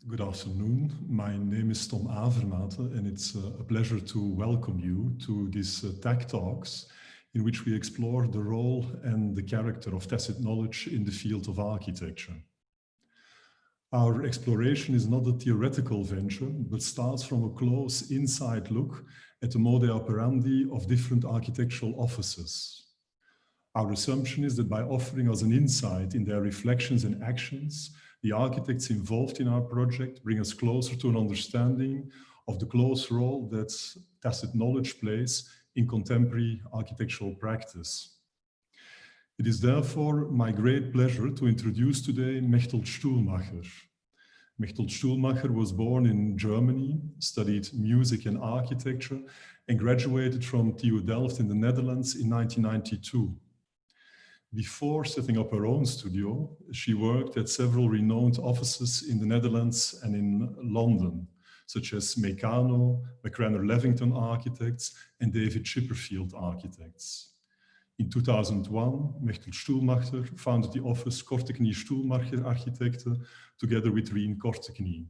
Good afternoon. My name is Tom Avermaete, and it's a pleasure to welcome you to these TACK talks, in which we explore the role and the character of tacit knowledge in the field of architecture. Our exploration is not a theoretical venture, but starts from a close inside look at the modus operandi of different architectural offices. Our assumption is that by offering us an insight in their reflections and actions, the architects involved in our project bring us closer to an understanding of the close role that tacit knowledge plays in contemporary architectural practice. It is therefore my great pleasure to introduce today Mechthild Stuhlmacher. Mechthild Stuhlmacher was born in Germany, studied music and architecture, and graduated from TU Delft in the Netherlands in 1992. Before setting up her own studio, she worked at several renowned offices in the Netherlands and in London, such as Meccano, McRanner-Levington Architects, and David Chipperfield Architects. In 2001, Mechthild Stuhlmacher founded the office Korteknie Stuhlmacher Architekten together with Rien Korteknie.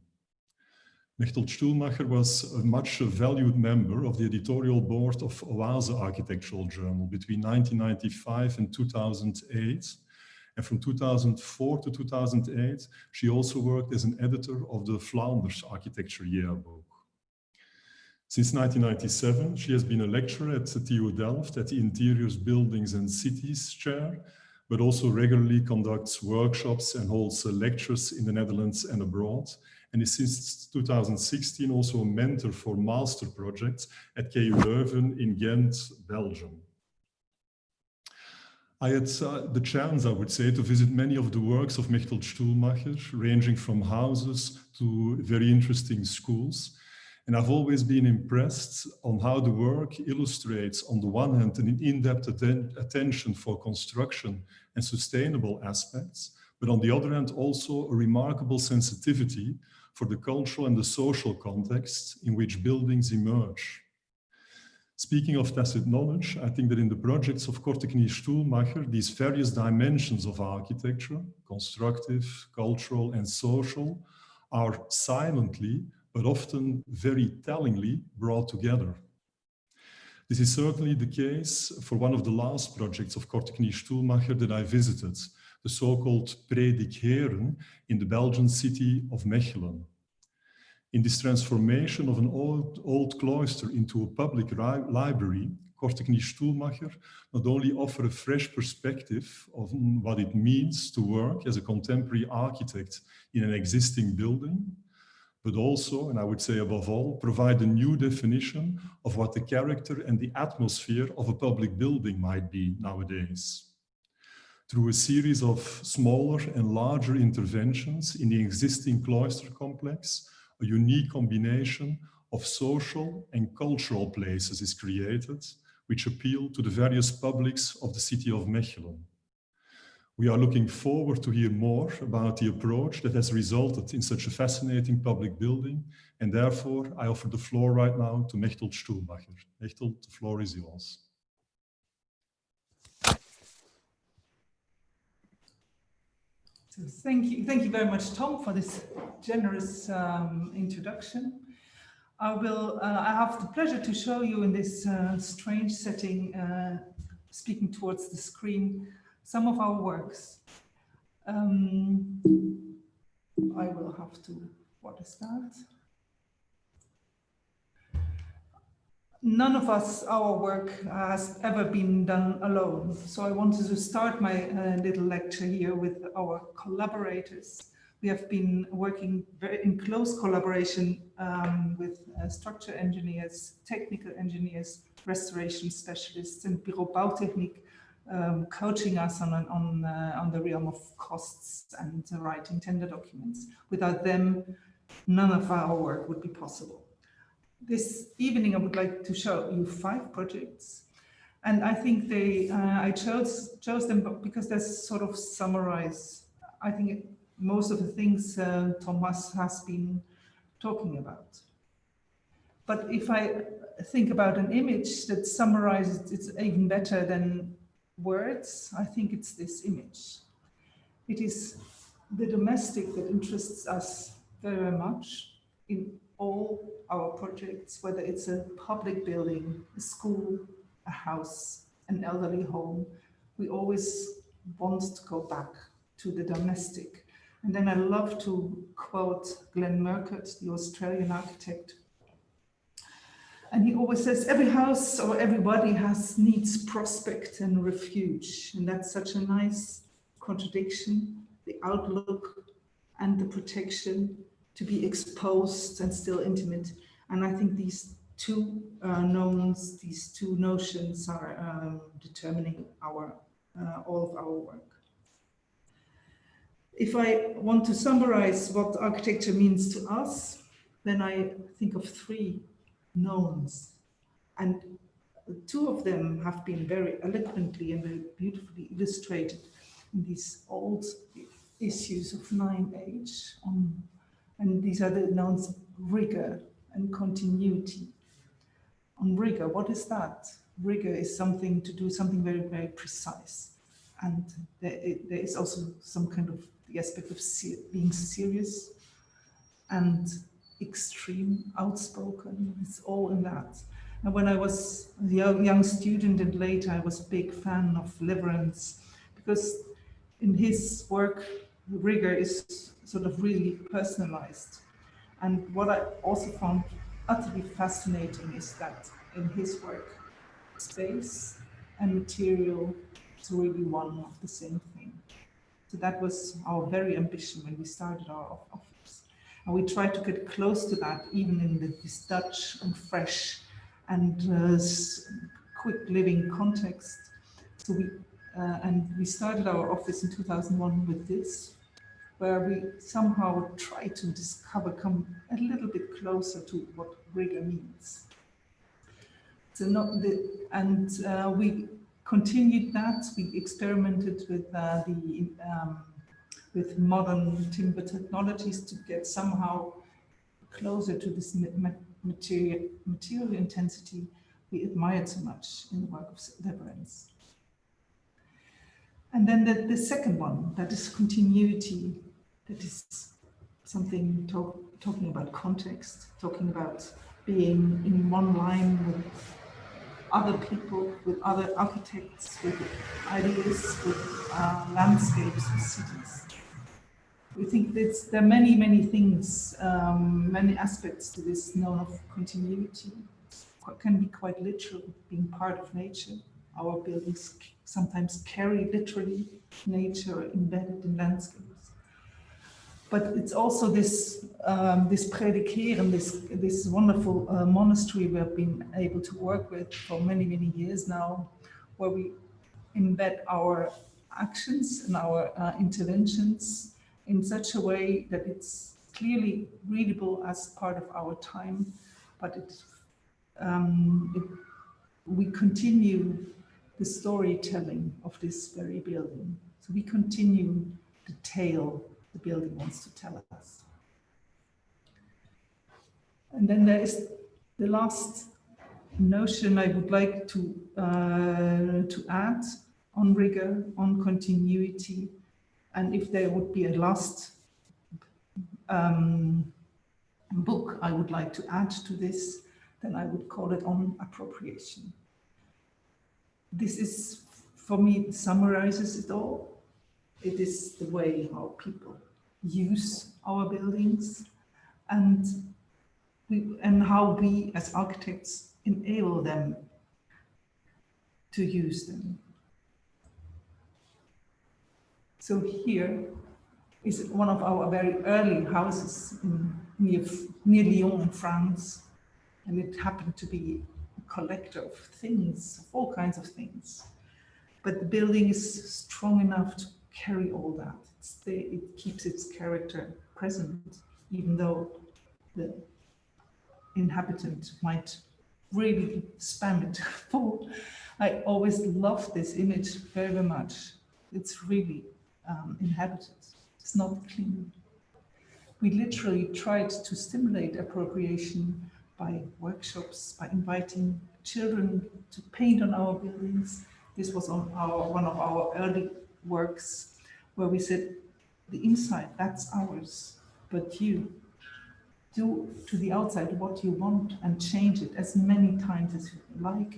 Mechthild Stuhlmacher was a much valued member of the editorial board of Oase Architectural Journal between 1995 and 2008. And from 2004 to 2008, she also worked as an editor of the Flanders Architecture Yearbook. Since 1997, she has been a lecturer at the TU Delft at the Interiors, Buildings and Cities chair, but also regularly conducts workshops and holds lectures in the Netherlands and abroad, and is since 2016 also a mentor for master projects at KU Leuven in Ghent, Belgium. I had the chance, I would say, to visit many of the works of Mechthild Stuhlmacher, ranging from houses to very interesting schools. And I've always been impressed on how the work illustrates, on the one hand, an in-depth attention for construction and sustainable aspects, but on the other hand, also a remarkable sensitivity for the cultural and the social context in which buildings emerge. Speaking of tacit knowledge, I think that in the projects of Korteknie Stuhlmacher, these various dimensions of architecture, constructive, cultural, and social, are silently, but often very tellingly brought together. This is certainly the case for one of the last projects of Korteknie Stuhlmacher that I visited, the so-called Predikeren in the Belgian city of Mechelen. In this transformation of an old cloister into a public library, Korteknie Stuhlmacher not only offers a fresh perspective of what it means to work as a contemporary architect in an existing building, but also, and I would say above all, provide a new definition of what the character and the atmosphere of a public building might be nowadays. Through a series of smaller and larger interventions in the existing cloister complex, a unique combination of social and cultural places is created, which appeal to the various publics of the city of Mechelen. We are looking forward to hear more about the approach that has resulted in such a fascinating public building, and therefore I offer the floor right now to Mechthild Stuhlmacher. Mechthild, the floor is yours. So thank you very much, Tom, for this generous introduction. I have the pleasure to show you in this strange setting, speaking towards the screen, some of our works. I will have to, what is that? None of our work has ever been done alone. So I wanted to start my little lecture here with our collaborators. We have been working very in close collaboration with structure engineers, technical engineers, restoration specialists, and Bureau Bautechnik, coaching us on the realm of costs and writing tender documents. Without them, none of our work would be possible. This evening, I would like to show you 5 projects, and I think I chose them because they sort of summarize, I think, most of the things Thomas has been talking about. But if I think about an image that summarizes it even better than words, I think it's this image. It is the domestic that interests us very much in all our projects, whether it's a public building, a school, a house, an elderly home. We always want to go back to the domestic. And then I love to quote Glenn Murcutt, the Australian architect. And he always says, every house or everybody needs prospect and refuge. And that's such a nice contradiction, the outlook and the protection to be exposed and still intimate. And I think these two these two notions are determining all of our work. If I want to summarize what architecture means to us, then I think of three knowns. And two of them have been very eloquently and very beautifully illustrated in these old issues of 9H. And these are the knowns rigor and continuity. On rigor, what is that? Rigor is something to do something very, very precise. And there is also some kind of the aspect of being serious and extreme, outspoken. It's all in that. And when I was a young student and later, I was a big fan of Leverance, because in his work, rigor is sort of really personalized. And what I also found utterly fascinating is that in his work, space and material is really one of the same thing. So that was our very ambition when we started our office. And we tried to get close to that, even in this Dutch and fresh and quick living context. So we started our office in 2001 with this, where we somehow try to come a little bit closer to what rigor means. So we continued that. We experimented with modern timber technologies to get somehow closer to this material intensity we admired so much in the work of Leverance. And then the second one, that is continuity, that is something talking about context, talking about being in one line with other people, with other architects, with ideas, with landscapes, with cities. We think that there are many, many things, many aspects to this known of continuity. It can be quite literal, being part of nature. Our buildings sometimes carry literally nature embedded in landscapes. But it's also this Predikeren, this wonderful monastery we have been able to work with for many, many years now, where we embed our actions and our interventions in such a way that it's clearly readable as part of our time, but we continue the storytelling of this very building. So we continue the tale the building wants to tell us. And then there is the last notion I would like to add on rigor, on continuity, and if there would be a last book I would like to add to this, then I would call it On Appropriation. This is, for me, summarizes it all. It is the way how people use our buildings and how we as architects enable them to use them. So here is one of our very early houses near Lyon in France, and it happened to be a collector of things, of all kinds of things. But the building is strong enough to carry all that. It keeps its character present, even though the inhabitant might really spam it full. I always love this image very, very much. It's really inhabited. It's not clean. We literally tried to stimulate appropriation by workshops, by inviting children to paint on our buildings. This was on one of our early works, where we said, the inside, that's ours, but you do to the outside what you want and change it as many times as you like,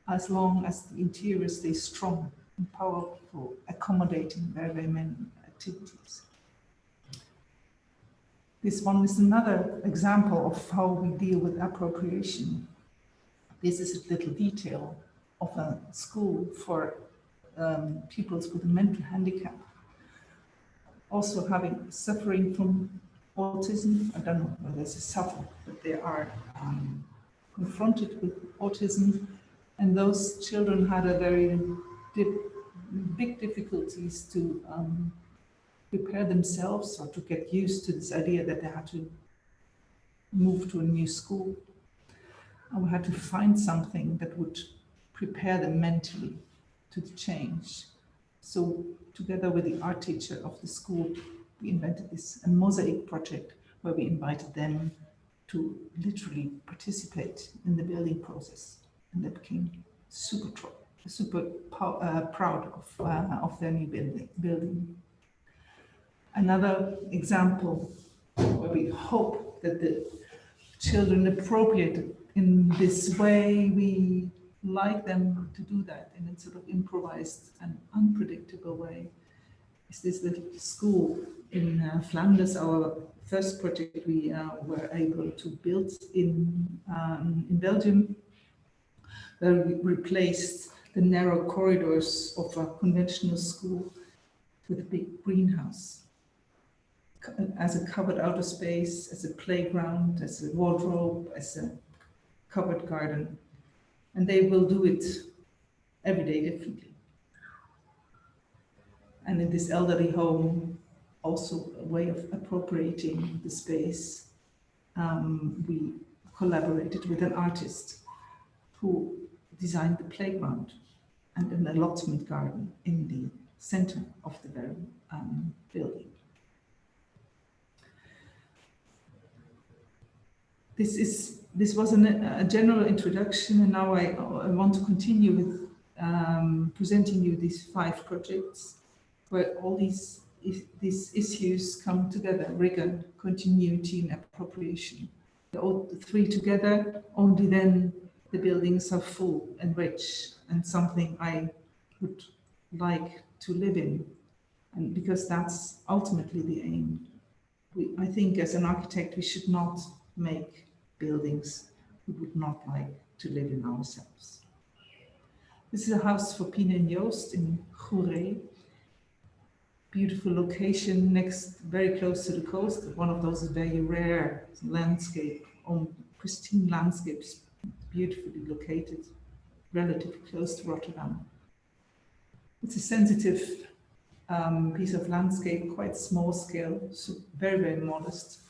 as long as the interior stays strong and powerful, accommodating very, very many activities. This one is another example of how we deal with appropriation. This is a little detail of a school for pupils with a mental handicap, also suffering from autism. I don't know whether this is suffer, but they are confronted with autism, and those children had a very big difficulties to prepare themselves or to get used to this idea that they had to move to a new school. And we had to find something that would prepare them mentally to the change. So together with the art teacher of the school, we invented a mosaic project where we invited them to literally participate in the building process. And they became super proud of their new building. Another example where we hope that the children appropriate in this way, we like them to do that in a sort of improvised and unpredictable way, is this little school in Flanders. Our first project we were able to build in Belgium, where we replaced the narrow corridors of a conventional school with a big greenhouse as a covered outer space, as a playground, as a wardrobe, as a covered garden. And they will do it every day differently. And in this elderly home, also a way of appropriating the space, we collaborated with an artist who designed the playground and an allotment garden in the center of the very building. This was a general introduction, and now I want to continue with presenting you these 5 projects where all these issues come together: rigor, continuity, and appropriation. The 3 together, only then the buildings are full and rich and something I would like to live in, and because that's ultimately the aim. I think as an architect we should not make buildings we would not like to live in ourselves. This is a house for Pine and Joost in Goeree. Beautiful location, very close to the coast. One of those very rare landscape, pristine landscapes, beautifully located, relatively close to Rotterdam. It's a sensitive piece of landscape, quite small scale, so very, very modest.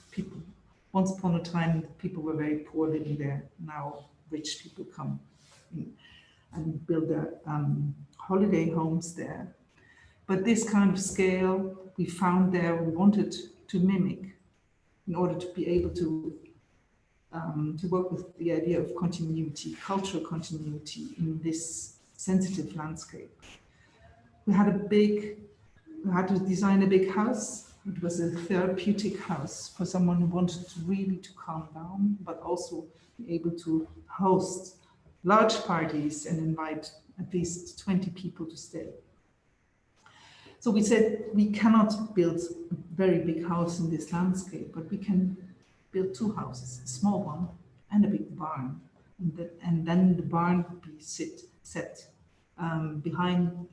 Once upon a time, people were very poor living there. Now rich people come in and build their holiday homes there. But this kind of scale we found there, we wanted to mimic in order to be able to work with the idea of continuity, cultural continuity in this sensitive landscape. We had to design a big house. It was a therapeutic house for someone who wanted really to calm down, but also be able to host large parties and invite at least 20 people to stay. So we said we cannot build a very big house in this landscape, but we can build 2 houses, a small one and a big barn. And then the barn would be set behind,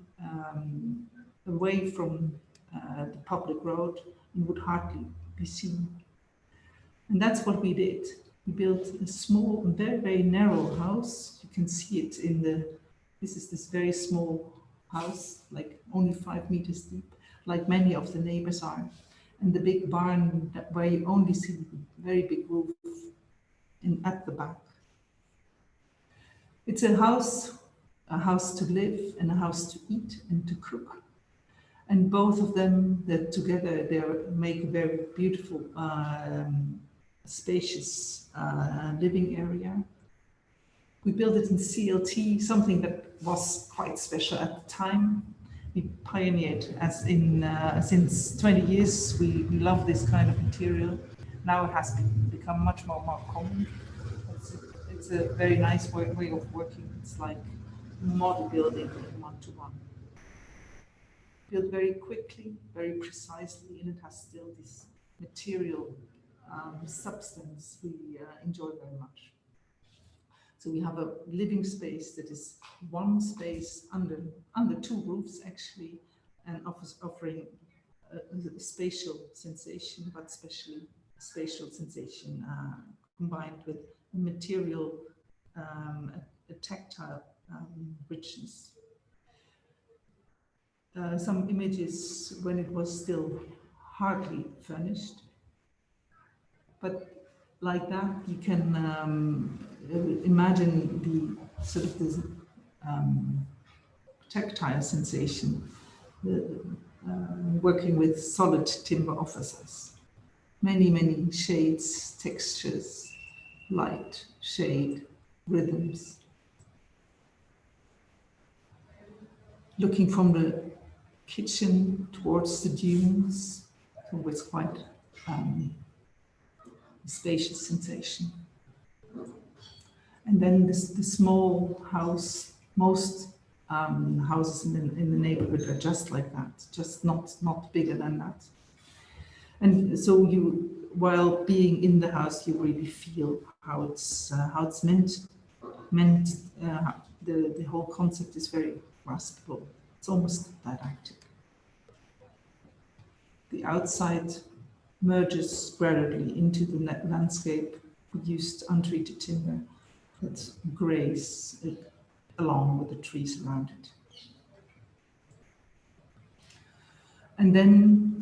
away from the public road, and would hardly be seen. And that's what we did. We built a small, very, very narrow house. You can see it this is this very small house, like only 5 meters deep, like many of the neighbors are. And the big barn where you only see the very big roof at the back. It's a house to live and a house to eat and to cook. And both of them, together, they make a very beautiful, spacious living area. We built it in CLT, something that was quite special at the time. We pioneered since 20 years. We love this kind of material. Now it has become much more common. It's a very nice way of working. It's like model building in one-to-one. Built very quickly, very precisely, and it has still this material substance we enjoy very much. So we have a living space that is one space under two roofs actually, and offering a spatial sensation, but especially spatial sensation combined with material, a tactile richness. Some images when it was still hardly furnished, but like that you can imagine the sort of this tactile sensation, working with solid timber offers us many shades, textures, light, shade, rhythms. Looking from the kitchen towards the dunes, so it's quite a spacious sensation. And then the small house, most houses in the neighborhood are just like that, just not bigger than that. And so you, while being in the house, you really feel how it's meant. The whole concept is very graspable. It's almost didactic. The outside merges gradually into the landscape. We used untreated timber that grays along with the trees around it. And then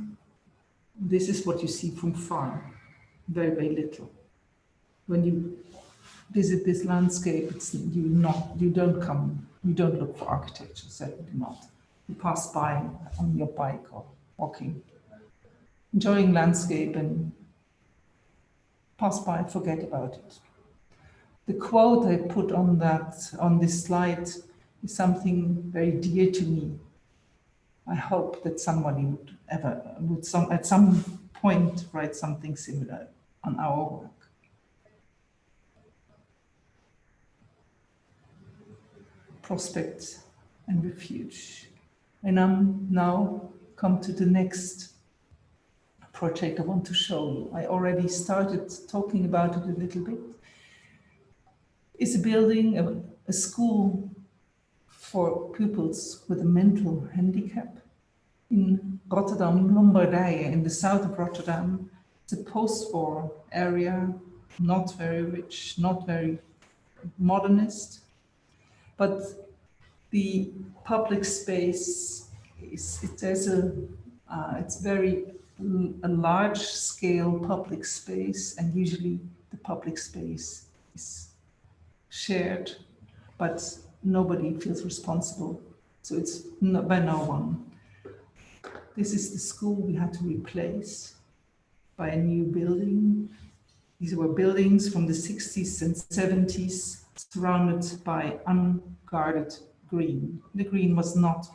this is what you see from far, very little. When you visit this landscape, you don't look for architecture, certainly not. You pass by on your bike or walking, enjoying landscape and pass by, forget about it. The quote I put on this slide is something very dear to me. I hope that somebody would at some point write something similar on our work. Prospect and refuge. And I'm now come to the next project I want to show you. I already started talking about it a little bit. It's a building, a school for pupils with a mental handicap in Rotterdam, Lombardije, in the south of Rotterdam. It's a post-war area, not very rich, not very modernist, but the public space it's very a large-scale public space, and usually the public space is shared, but nobody feels responsible. So it's by no one. This is the school we had to replace by a new building. These were buildings from the 60s and 70s, surrounded by unguarded green. The green was not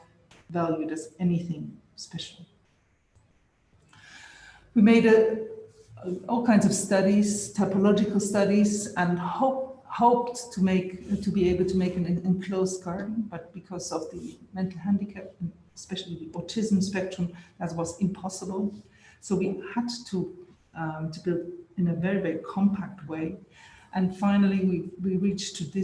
valued as anything special. We made all kinds of studies, typological studies, and hoped to be able to make an enclosed garden, but because of the mental handicap, especially the autism spectrum, that was impossible. So we had to build in a very compact way. And finally, we reached to the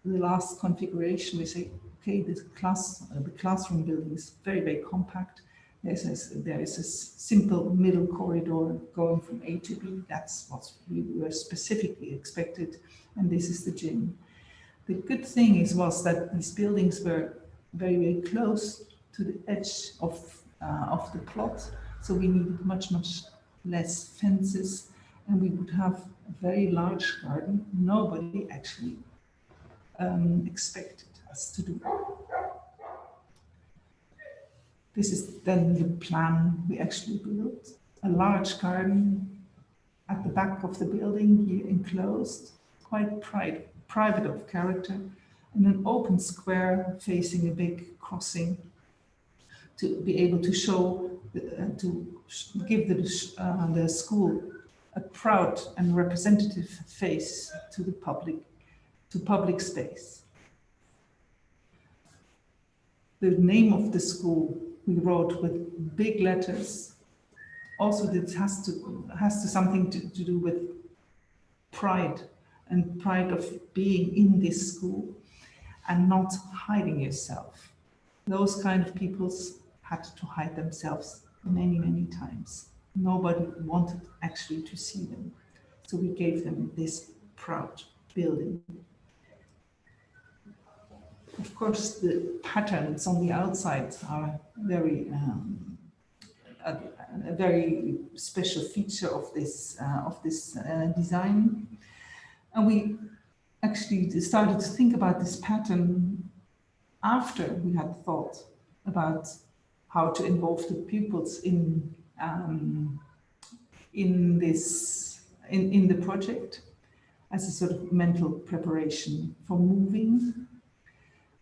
last configuration. We say, okay, the classroom building is very compact. There is a simple middle corridor going from A to B. That's what we were specifically expected. And this is the gym. The good thing was that these buildings were very close to the edge of the plot. So we needed much less fences, and we would have a very large garden. Nobody actually expected us to do. This is then the plan we actually built. A large garden at the back of the building, here enclosed, quite private of character, and an open square facing a big crossing to be able to show, to give the school a proud and representative face to the public space. The name of the school we wrote with big letters. Also, this has to something to do with pride, and pride of being in this school and not hiding yourself. Those kind of peoples had to hide themselves many, many times. Nobody wanted actually to see them. So we gave them this proud building. Of course, the patterns on the outside are very a very special feature of this design. And we actually started to think about this pattern after we had thought about how to involve the pupils in the project as a sort of mental preparation for moving.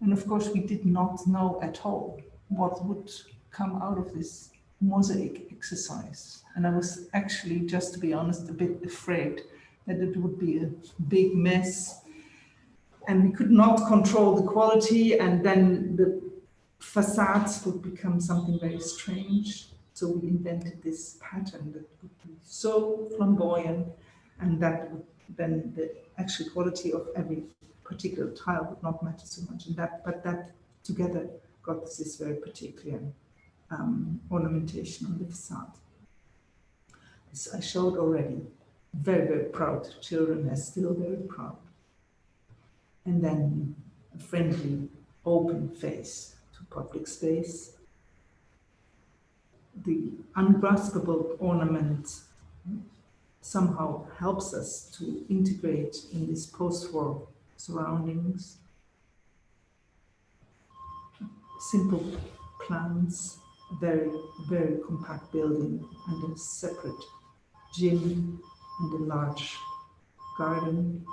And of course, we did not know at all what would come out of this mosaic exercise. And I was actually, just to be honest, a bit afraid that it would be a big mess and we could not control the quality, and then the facades would become something very strange. So we invented this pattern that would be so flamboyant, and that would, then the actual quality of every particular tile would not matter so much. And but that together got this very particular ornamentation on the facade. This I showed already. Very, very proud. Children are still very proud. And then a friendly, open face to public space. The ungraspable ornament somehow helps us to integrate in these post-war surroundings. Simple plans, a very, very compact building, and a separate gym and a large garden.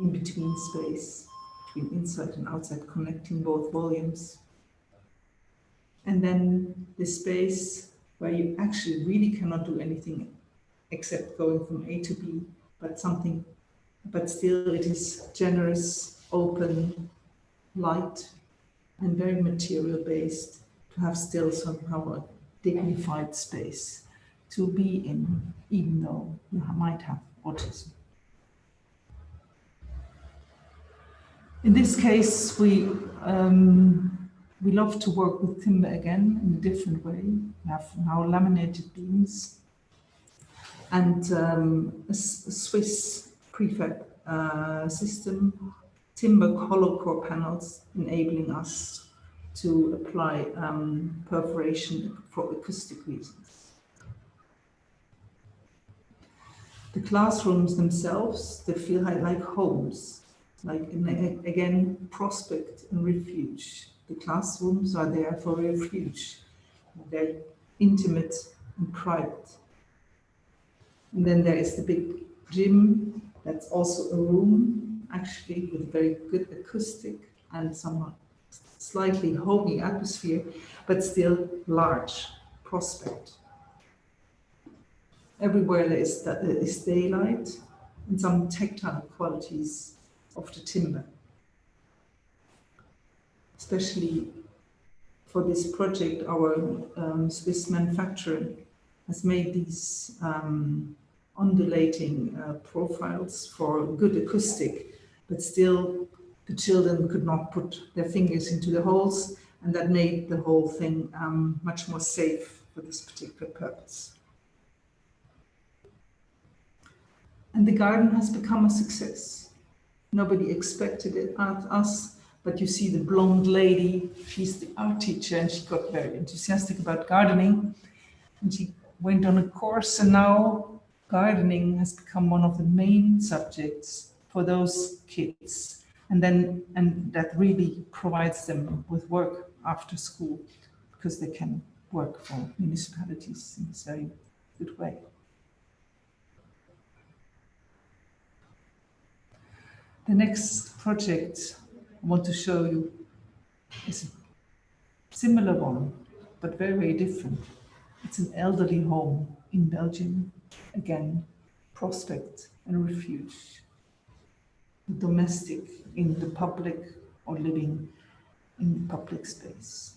In between space, between inside and outside, connecting both volumes. And then the space where you actually really cannot do anything except going from A to B, but still it is generous, open, light, and very material based, to have still somehow a dignified space to be in, even though you might have autism. In this case, we love to work with timber again in a different way. We have now laminated beams and a Swiss prefab system, timber hollow core panels, enabling us to apply perforation for acoustic reasons. The classrooms themselves, they feel like homes. Like, again, prospect and refuge. The classrooms are there for refuge. They're intimate and private. And then there is the big gym. That's also a room, actually, with very good acoustic and somewhat slightly homey atmosphere, but still large prospect. Everywhere there is daylight and some tactile qualities of the timber. Especially for this project, our Swiss manufacturer has made these undulating profiles for good acoustic, but still the children could not put their fingers into the holes, and that made the whole thing much more safe for this particular purpose. And the garden has become a success. Nobody expected it out of us, but you see the blonde lady, she's the art teacher, and she got very enthusiastic about gardening. And she went on a course, and now gardening has become one of the main subjects for those kids. And that really provides them with work after school, because they can work for municipalities in this very good way. The next project I want to show you is a similar one, but very, very different. It's an elderly home in Belgium, again, prospect and refuge. The domestic in the public or living in the public space.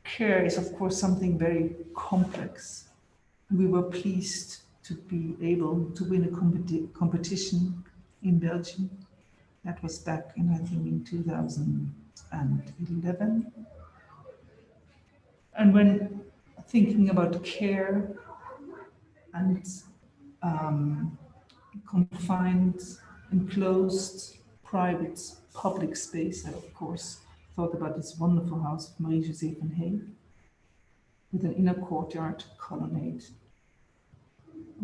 Care is, of course, something very complex. We were pleased to be able to win a competition in Belgium. That was back in, I think, in 2011. And when thinking about care and confined, enclosed, private, public space, I of course thought about this wonderful house of Marie-José van Hey, with an inner courtyard, colonnade,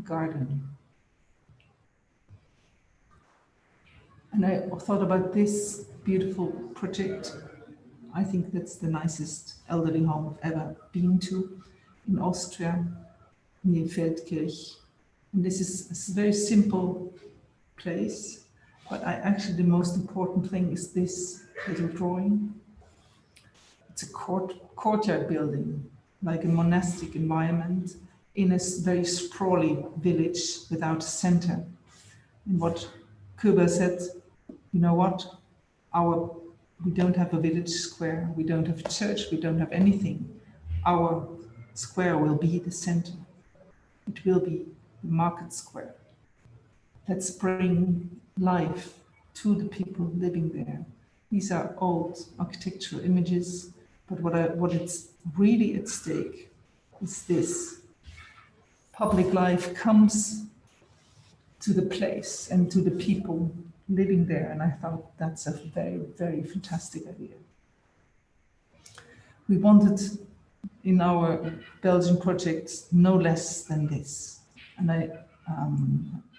garden. And I thought about this beautiful project. I think that's the nicest elderly home I've ever been to in Austria, near Feldkirch. And this is a very simple place, but actually the most important thing is this little drawing. It's a courtyard building, like a monastic environment in a very sprawly village without a center. And what Kuba said, you know what, we don't have a village square, we don't have a church, we don't have anything. Our square will be the center. It will be the market square. Let's bring life to the people living there. These are old architectural images, but what it's really at stake is this. Public life comes to the place and to the people living there, and I thought that's a very, very fantastic idea. We wanted in our Belgian project no less than this, and I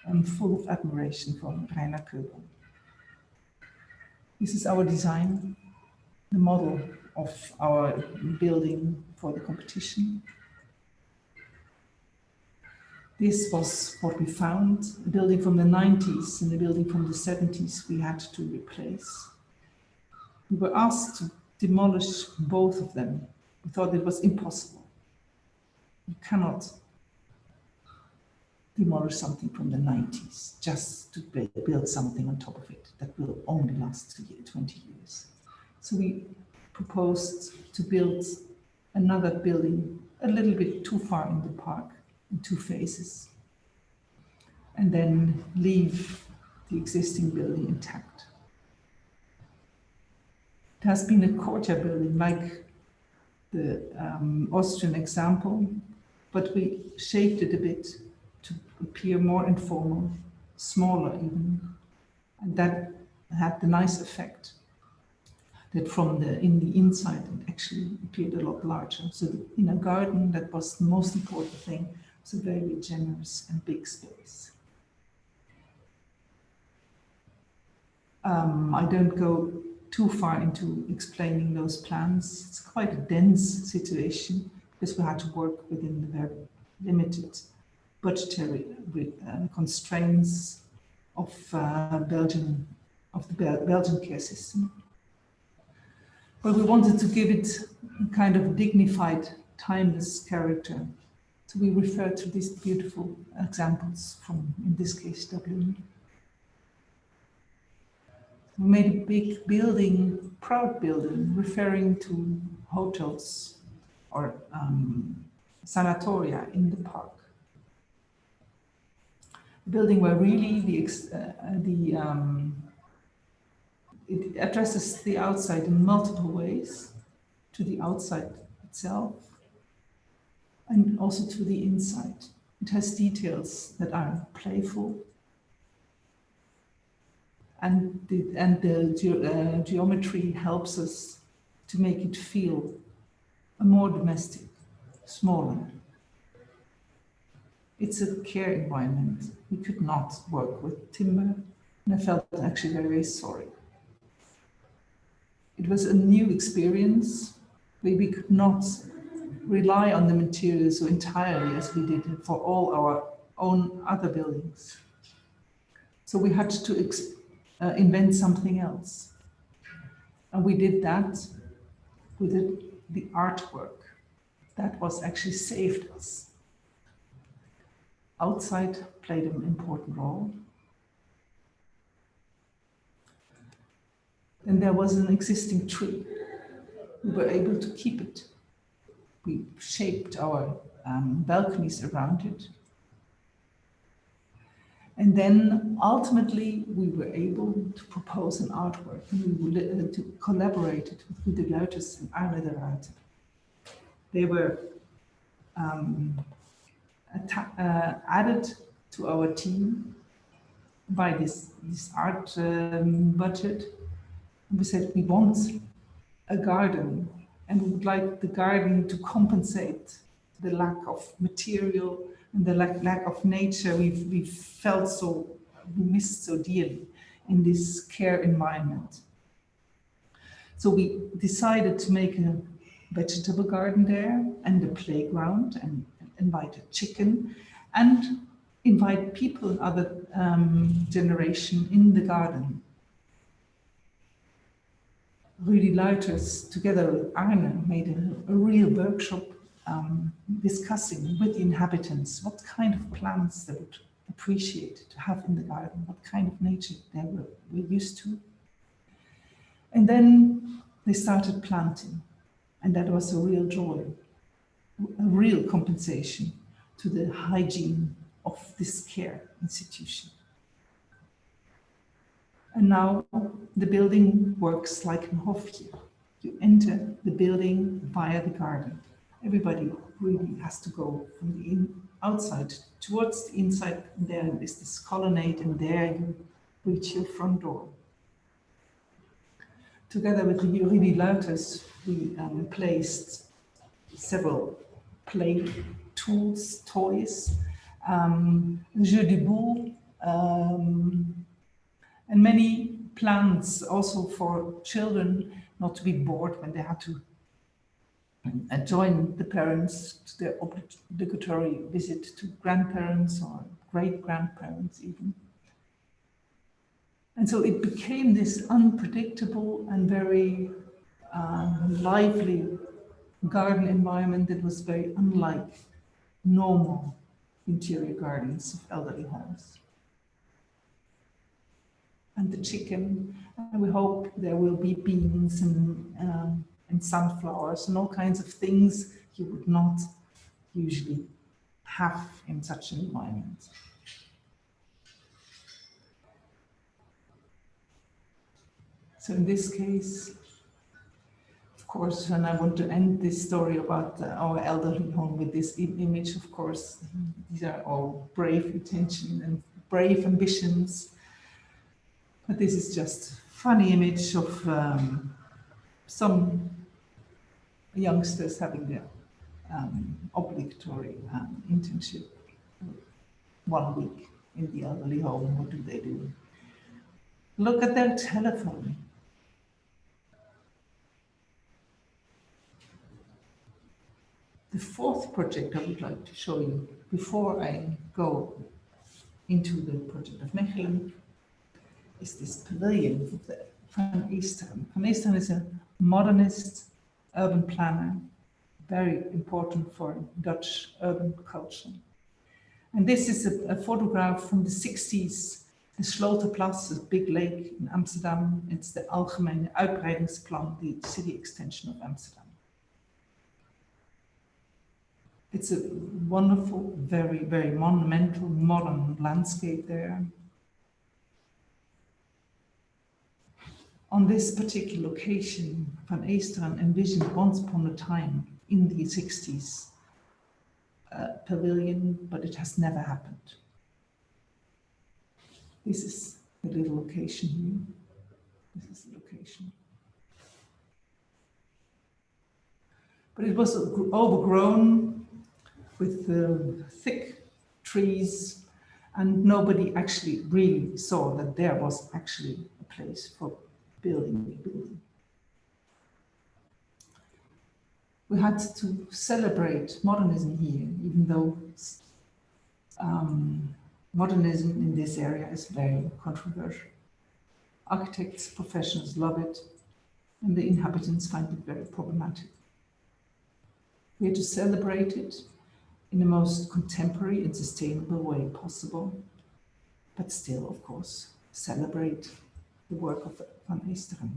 am full of admiration for Rainer Köber. This is our design, the model of our building for the competition. This was what we found, a building from the 90s and a building from the 70s we had to replace. We were asked to demolish both of them. We thought it was impossible. You cannot demolish something from the 90s just to build something on top of it that will only last 20 years. So we proposed to build another building a little bit too far in the park, in two phases, and then leave the existing building intact. It has been a courtyard building like the Austrian example, but we shaped it a bit to appear more informal, smaller even, and that had the nice effect that in the inside it actually appeared a lot larger. So in a garden, that was the most important thing. It's a very generous and big space. I don't go too far into explaining those plans. It's quite a dense situation because we had to work within the very limited budgetary constraints of the Belgian care system. But we wanted to give it a kind of dignified, timeless character. So we refer to these beautiful examples from, in this case, Dublin. We made a big building, proud building, referring to hotels or sanatoria in the park. A building where really it addresses the outside in multiple ways, to the outside itself, and also to the inside. It has details that are playful, and the geometry helps us to make it feel more domestic, smaller. It's a care environment. We could not work with timber, and I felt actually very, very sorry. It was a new experience where we could not rely on the materials so entirely as we did for all our own other buildings. So we had to invent something else. And we did that with a the artwork that was actually saved us. Outside played an important role. And there was an existing tree. We were able to keep it. We shaped our balconies around it. And then ultimately we were able to propose an artwork, and we to collaborate it with Rudy Luiters and Arne de Ruiter. They were added to our team by this art budget. And we said we want a garden, and we would like the garden to compensate the lack of material and the lack of nature we felt so, we missed so dearly in this care environment. So we decided to make a vegetable garden there and a playground, and invite a chicken and invite people, other generation in the garden. Rudy Luiters, together with Arne, made a real workshop discussing with the inhabitants what kind of plants they would appreciate to have in the garden, what kind of nature they were used to. And then they started planting, and that was a real joy, a real compensation to the hygiene of this care institution. And now the building works like an Hofje. You enter the building via the garden. Everybody really has to go from the outside towards the inside. There is this colonnade, and there you reach your front door. Together with the Rudy Luiters, we placed several play tools, toys, jeux de boules, and many plans also for children not to be bored when they had to join the parents to their obligatory visit to grandparents or great-grandparents even. And so it became this unpredictable and very lively garden environment that was very unlike normal interior gardens of elderly homes. And the chicken, and we hope there will be beans and sunflowers and all kinds of things you would not usually have in such an environment. So in this case, of course, and I want to end this story about our elderly home with this image, of course, these are all brave intentions and brave ambitions. But this is just a funny image of some youngsters having their obligatory internship 1 week in the elderly home. What do they do? Look at their telephone. The fourth project I would like to show you before I go into the project of Mechelen is this pavilion of the Van Eesteren. Van Eesteren is a modernist urban planner, very important for Dutch urban culture. And this is a photograph from the 60s, the Sloterplas, a big lake in Amsterdam. It's the Algemene Uitbreidingsplan, the city extension of Amsterdam. It's a wonderful, very, very monumental, modern landscape there. On this particular location, Van Eesteren envisioned once upon a time in the 60s a pavilion, but it has never happened. This is the little location here. This is the location. But it was overgrown with thick trees, and nobody actually really saw that there was actually a place for building a building. We had to celebrate modernism here, even though modernism in this area is very controversial. Architects, professionals love it, and the inhabitants find it very problematic. We had to celebrate it in the most contemporary and sustainable way possible, but still, of course, celebrate the work of Van Eesteren.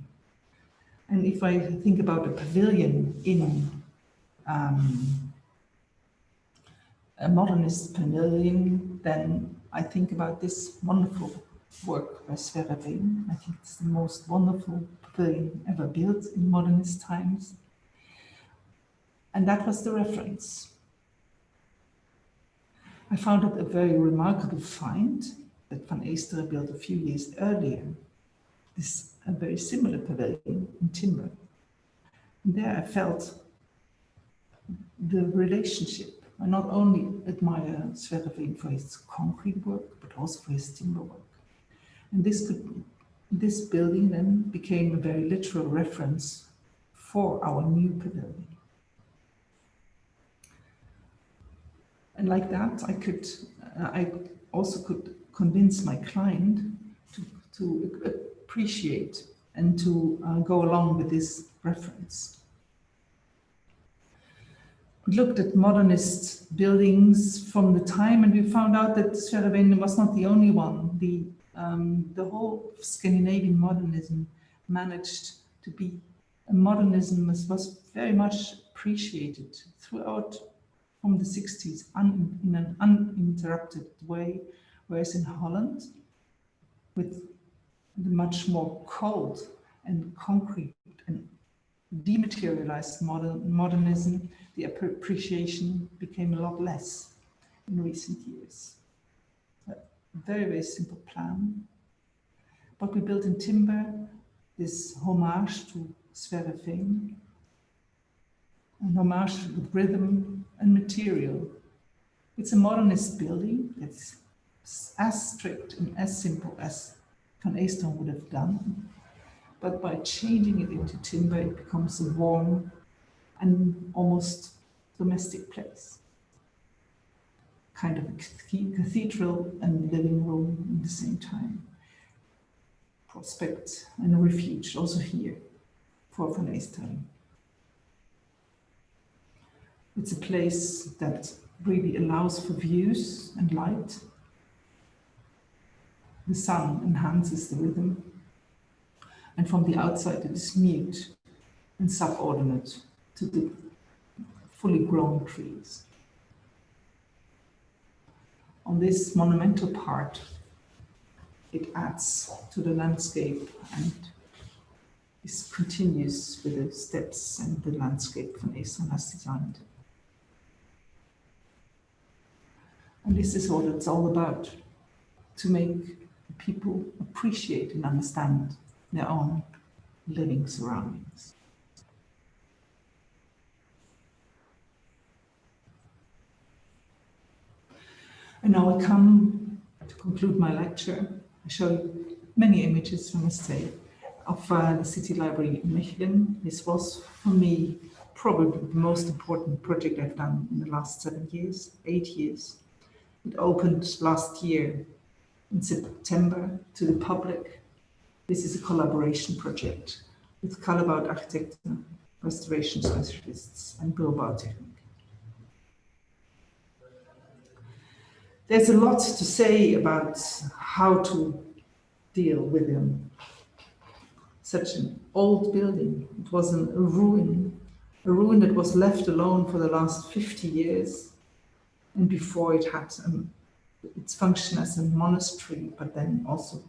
And if I think about a pavilion in a modernist pavilion, then I think about this wonderful work by Sverre Veen. I think it's the most wonderful pavilion ever built in modernist times. And that was the reference. I found it a very remarkable find that Van Eesteren built a few years earlier, a very similar pavilion in timber. And there I felt the relationship. I not only admire Sverre Veen for his concrete work, but also for his timber work. And this building then became a very literal reference for our new pavilion. And like that, I also could convince my client to appreciate and to go along with this reference. We looked at modernist buildings from the time, and we found out that Sverre Veen was not the only one. The whole Scandinavian modernism managed to be a modernism that was very much appreciated throughout from the 60s in an uninterrupted way, whereas in Holland, with the much more cold and concrete and dematerialized modernism, the appreciation became a lot less in recent years. A very, very simple plan. But we built in timber this homage to Sverre Veen, an homage with rhythm and material. It's a modernist building. It's as strict and as simple as Van Eesteren would have done. But by changing it into timber, it becomes a warm and almost domestic place. Kind of a cathedral and living room at the same time. Prospect and a refuge also here for Van Eesteren. It's a place that really allows for views and light. The sun enhances the rhythm. And from the outside, it is mute and subordinate to the fully grown trees. On this monumental part, it adds to the landscape and is continuous with the steps and the landscape Van Eesteren has designed. And this is what it's all about, to make people appreciate and understand their own living surroundings. And now I come to conclude my lecture. I show you many images, I must say, of the City Library in Mechelen. This was, for me, probably the most important project I've done in the last 8 years. It opened last year in September to the public. This is a collaboration project with Callebaut Architekten, restoration specialists, and Bouwtechniek. There's a lot to say about how to deal with such an old building. It was a ruin that was left alone for the last 50 years. And before it had its function as a monastery, but then also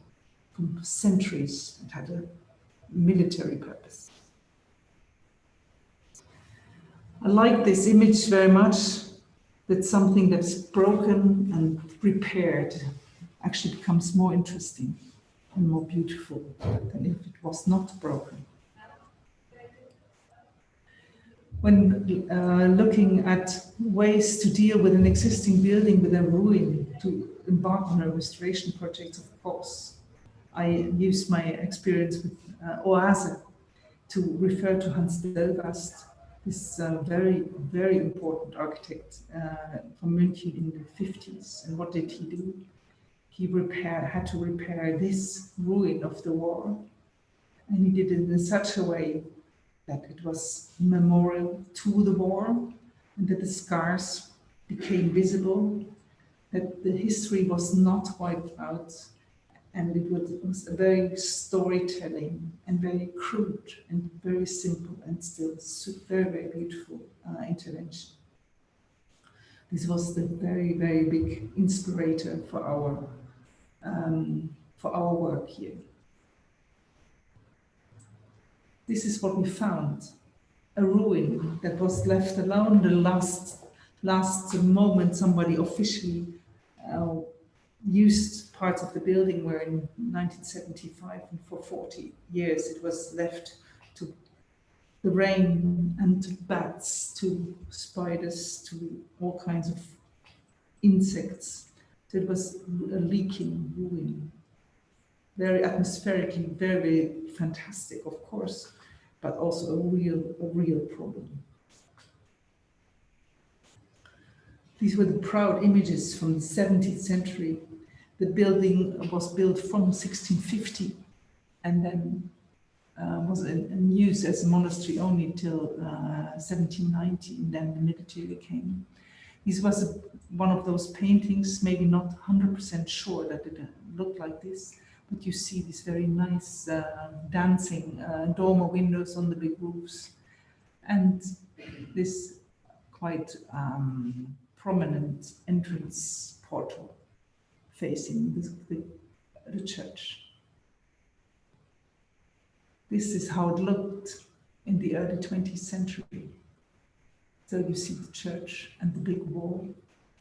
for centuries it had a military purpose. I like this image very much, that something that's broken and repaired actually becomes more interesting and more beautiful than if it was not broken. When looking at ways to deal with an existing building with a ruin, to embark on a restoration project, of course, I used my experience with Oase to refer to Hans Delvast, this very, very important architect from München in the 50s. And what did he do? He had to repair this ruin of the war. And he did it in such a way that it was memorial to the war, and that the scars became visible, that the history was not wiped out, and it was a very storytelling and very crude and very simple and still very, very beautiful intervention. This was the very, very big inspirator for our work here. This is what we found, a ruin that was left alone the last moment somebody officially used parts of the building were in 1975, and for 40 years it was left to the rain and to bats, to spiders, to all kinds of insects. So it was a leaking ruin. Very atmospherically, very fantastic, of course, but also a real problem. These were the proud images from the 17th century. The building was built from 1650 and then was in use as a monastery only till 1790, and then the military came. This was one of those paintings, maybe not 100% sure that it looked like this, but you see these very nice dancing dormer windows on the big roofs, and this quite prominent entrance portal facing the church. This is how it looked in the early 20th century. So you see the church and the big wall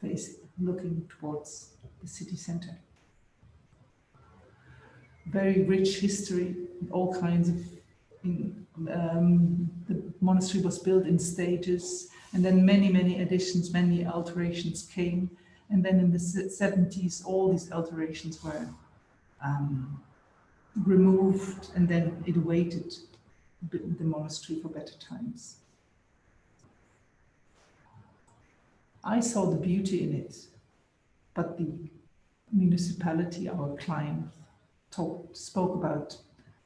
facing, looking towards the city center. Very rich history, all kinds of. The monastery was built in stages, and then many additions, many alterations came, and then in the 70s, all these alterations were removed, and then it awaited the monastery for better times. I saw the beauty in it, but the municipality, our client, spoke about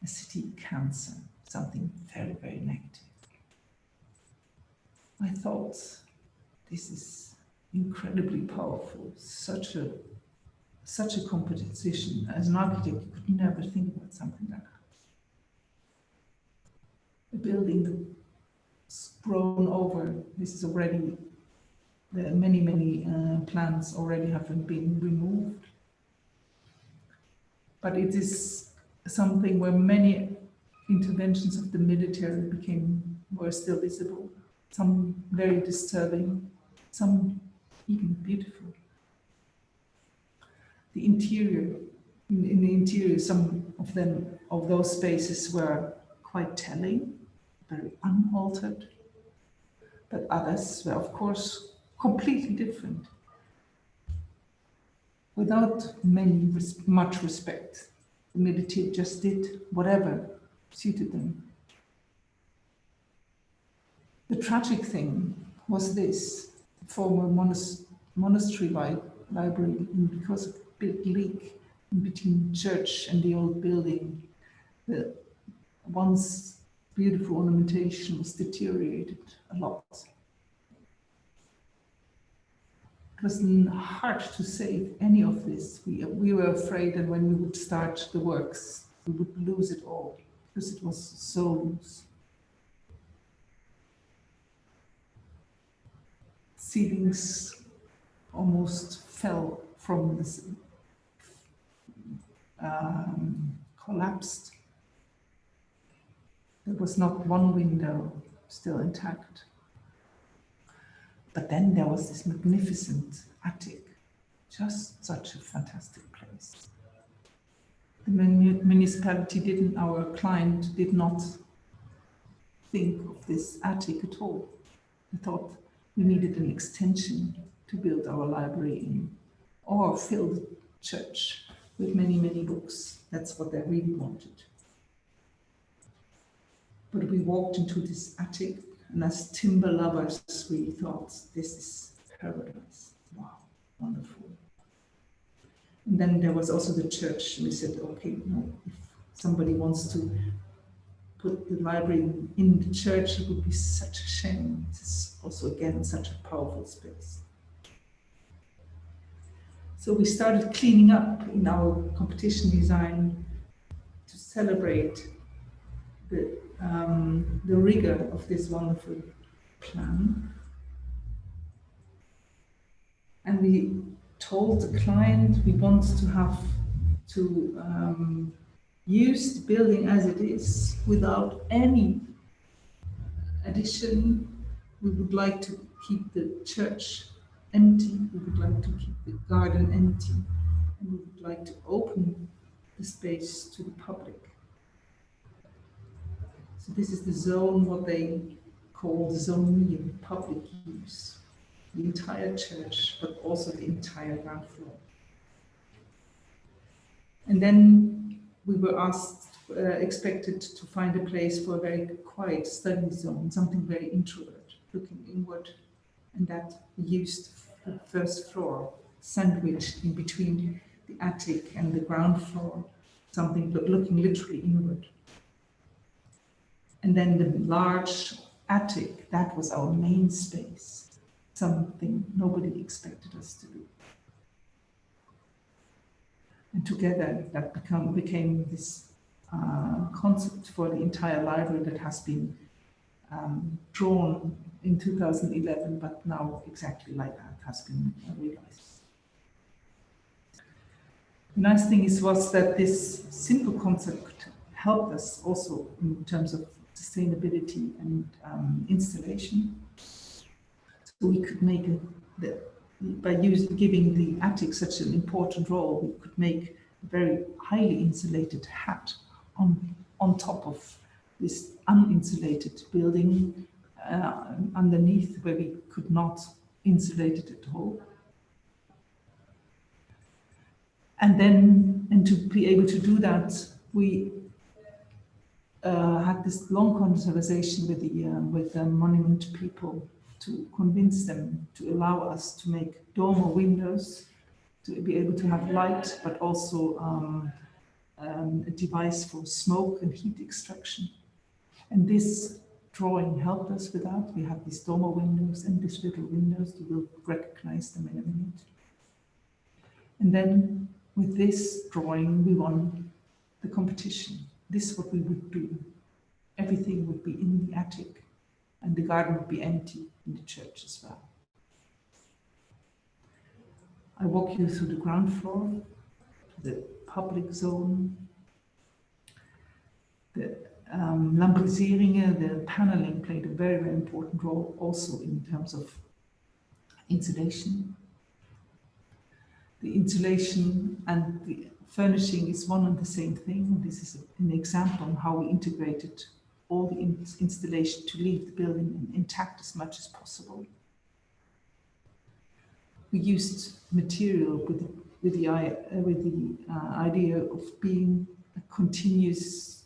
a city cancer, something very, very negative. I thought, this is incredibly powerful, such a composition. As an architect, you could never think about something like that. A building that's grown over, this is already, many plants already have been removed. But it is something where many interventions of the military were still visible. Some very disturbing, some even beautiful. The interior, in the interior, some of those spaces were quite telling, very unaltered, but others were, of course, completely different. Without much respect, the military just did whatever suited them. The tragic thing was this: the former monastery library, because of a big leak in between church and the old building, the once beautiful ornamentation was deteriorated a lot. It was hard to save any of this. We were afraid that when we would start the works, we would lose it all, because it was so loose. Ceilings almost fell from this, collapsed. There was not one window still intact. But then there was this magnificent attic, just such a fantastic place. The municipality our client did not think of this attic at all. They thought we needed an extension to build our library in, or fill the church with many books. That's what they really wanted. But we walked into this attic, and as timber lovers, we thought, this is paradise. Wow, wonderful. And then there was also the church. We said, okay, no, if somebody wants to put the library in the church, it would be such a shame. It's also again such a powerful space. So we started cleaning up in our competition design to celebrate the rigor of this wonderful plan. And we told the client we want to have to use the building as it is without any addition. We would like to keep the church empty, we would like to keep the garden empty, and we would like to open the space to the public. So this is the zone, what they call the zone medium, public use. The entire church, but also the entire ground floor. And then we were expected to find a place for a very quiet study zone, something very introvert, looking inward, and that we used the first floor, sandwiched in between the attic and the ground floor, something looking literally inward. And then the large attic, that was our main space, something nobody expected us to do. And together that became this concept for the entire library that has been drawn in 2011, but now exactly like that has been realized. The nice thing was that this simple concept helped us also in terms of sustainability and installation. So we could make by giving the attic such an important role, we could make a very highly insulated hat on top of this uninsulated building underneath, where we could not insulate it at all. And to be able to do that, we had this long conversation with the monument people to convince them to allow us to make dormer windows, to be able to have light, but also a device for smoke and heat extraction. And this drawing helped us with that. We have these dormer windows and these little windows. You will recognize them in a minute. And then with this drawing, we won the competition. This is what we would do. Everything would be in the attic, and the garden would be empty in the church as well. I walk you through the ground floor, the public zone, the Lambriseringen, the paneling played a very, very important role also in terms of insulation. The insulation and the furnishing is one and the same thing. This is an example on how we integrated all the installation to leave the building intact as much as possible. We used material with the idea of being a continuous,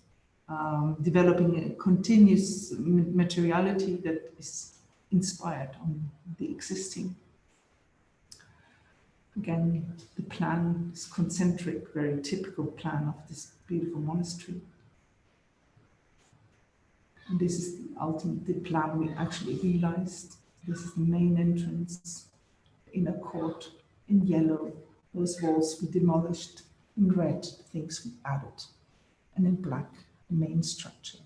developing a continuous materiality that is inspired on the existing. Again, the plan is concentric, very typical plan of this beautiful monastery. And this is the plan we actually realized. This is the main entrance, inner court in yellow. Those walls we demolished. In red, the things we added. And in black, the main structure.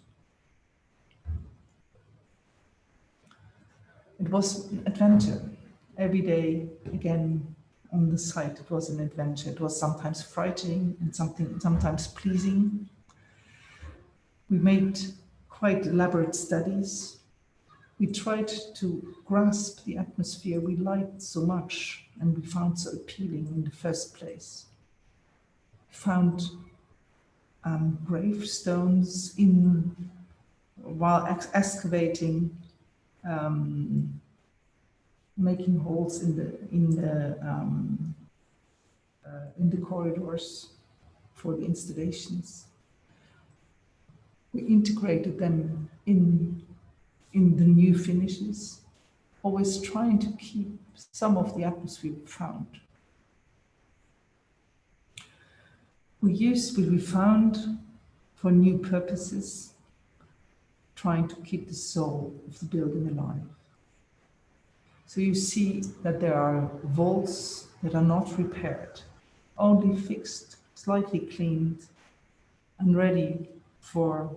It was an adventure. Every day, again, on the site, it was an adventure. It was sometimes frightening and sometimes pleasing. We made quite elaborate studies. We tried to grasp the atmosphere we liked so much and we found so appealing in the first place. We found gravestones while excavating, making holes in the corridors for the installations. We integrated them in the new finishes, always trying to keep some of the atmosphere we found. We found for new purposes, trying to keep the soul of the building alive. So you see that there are vaults that are not repaired, only fixed, slightly cleaned, and ready for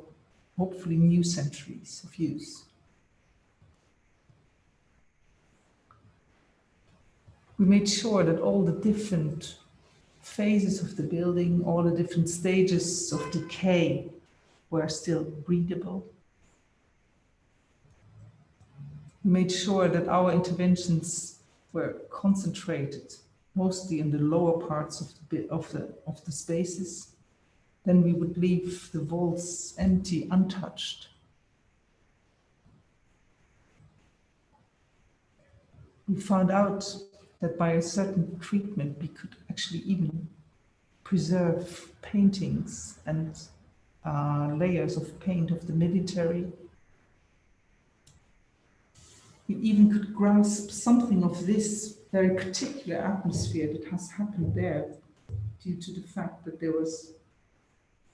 hopefully new centuries of use. We made sure that all the different phases of the building, all the different stages of decay were still readable. We made sure that our interventions were concentrated mostly in the lower parts of the spaces. Then we would leave the vaults empty, untouched. We found out that by a certain treatment, we could actually even preserve paintings and layers of paint of the military. We even could grasp something of this very particular atmosphere that has happened there due to the fact that there was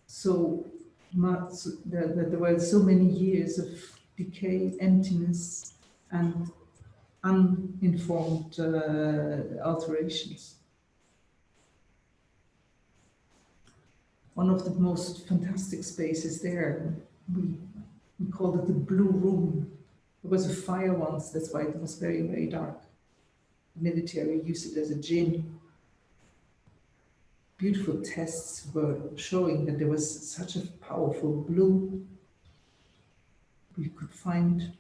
so much, that there were so many years of decay, emptiness, and uninformed alterations. One of the most fantastic spaces there, we called it the Blue Room. There was a fire once, that's why it was very, very dark. The military used it as a gin. Beautiful tests were showing that there was such a powerful blue we could find.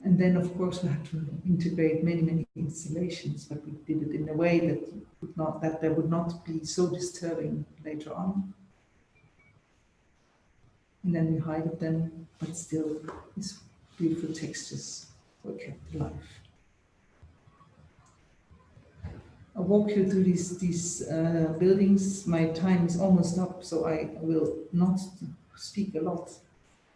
And then, of course, we had to integrate many, many installations, but we did it in a way that they would not be so disturbing later on. And then we hide them, but still, these beautiful textures were kept alive. I'll walk you through these buildings. My time is almost up, so I will not speak a lot.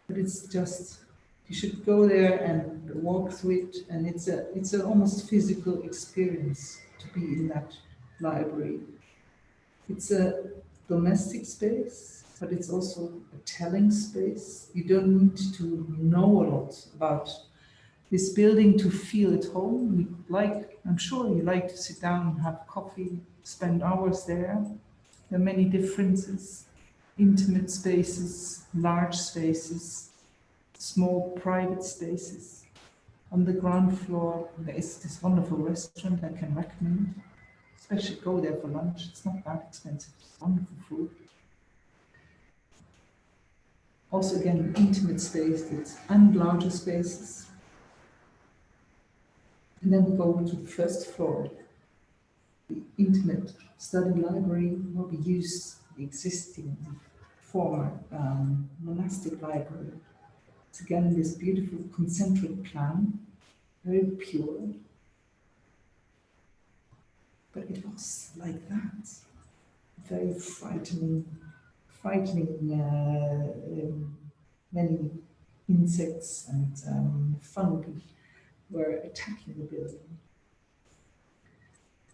But it's just, you should go there and walk through it, and it's an almost physical experience to be in that library. It's a domestic space, but it's also a telling space. You don't need to know a lot about this building to feel at home. I'm sure you like to sit down, have coffee, spend hours there. There are many differences: intimate spaces, large spaces, small private spaces. On the ground floor, there is this wonderful restaurant I can recommend. Especially go there for lunch. It's not that expensive. It's wonderful food. Also, again, intimate spaces and larger spaces. And then we go to the first floor, the intimate study library, where we use the existing former monastic library. It's again this beautiful concentric plan, very pure. But it was like that, very frightening. Many insects and fungi were attacking the building.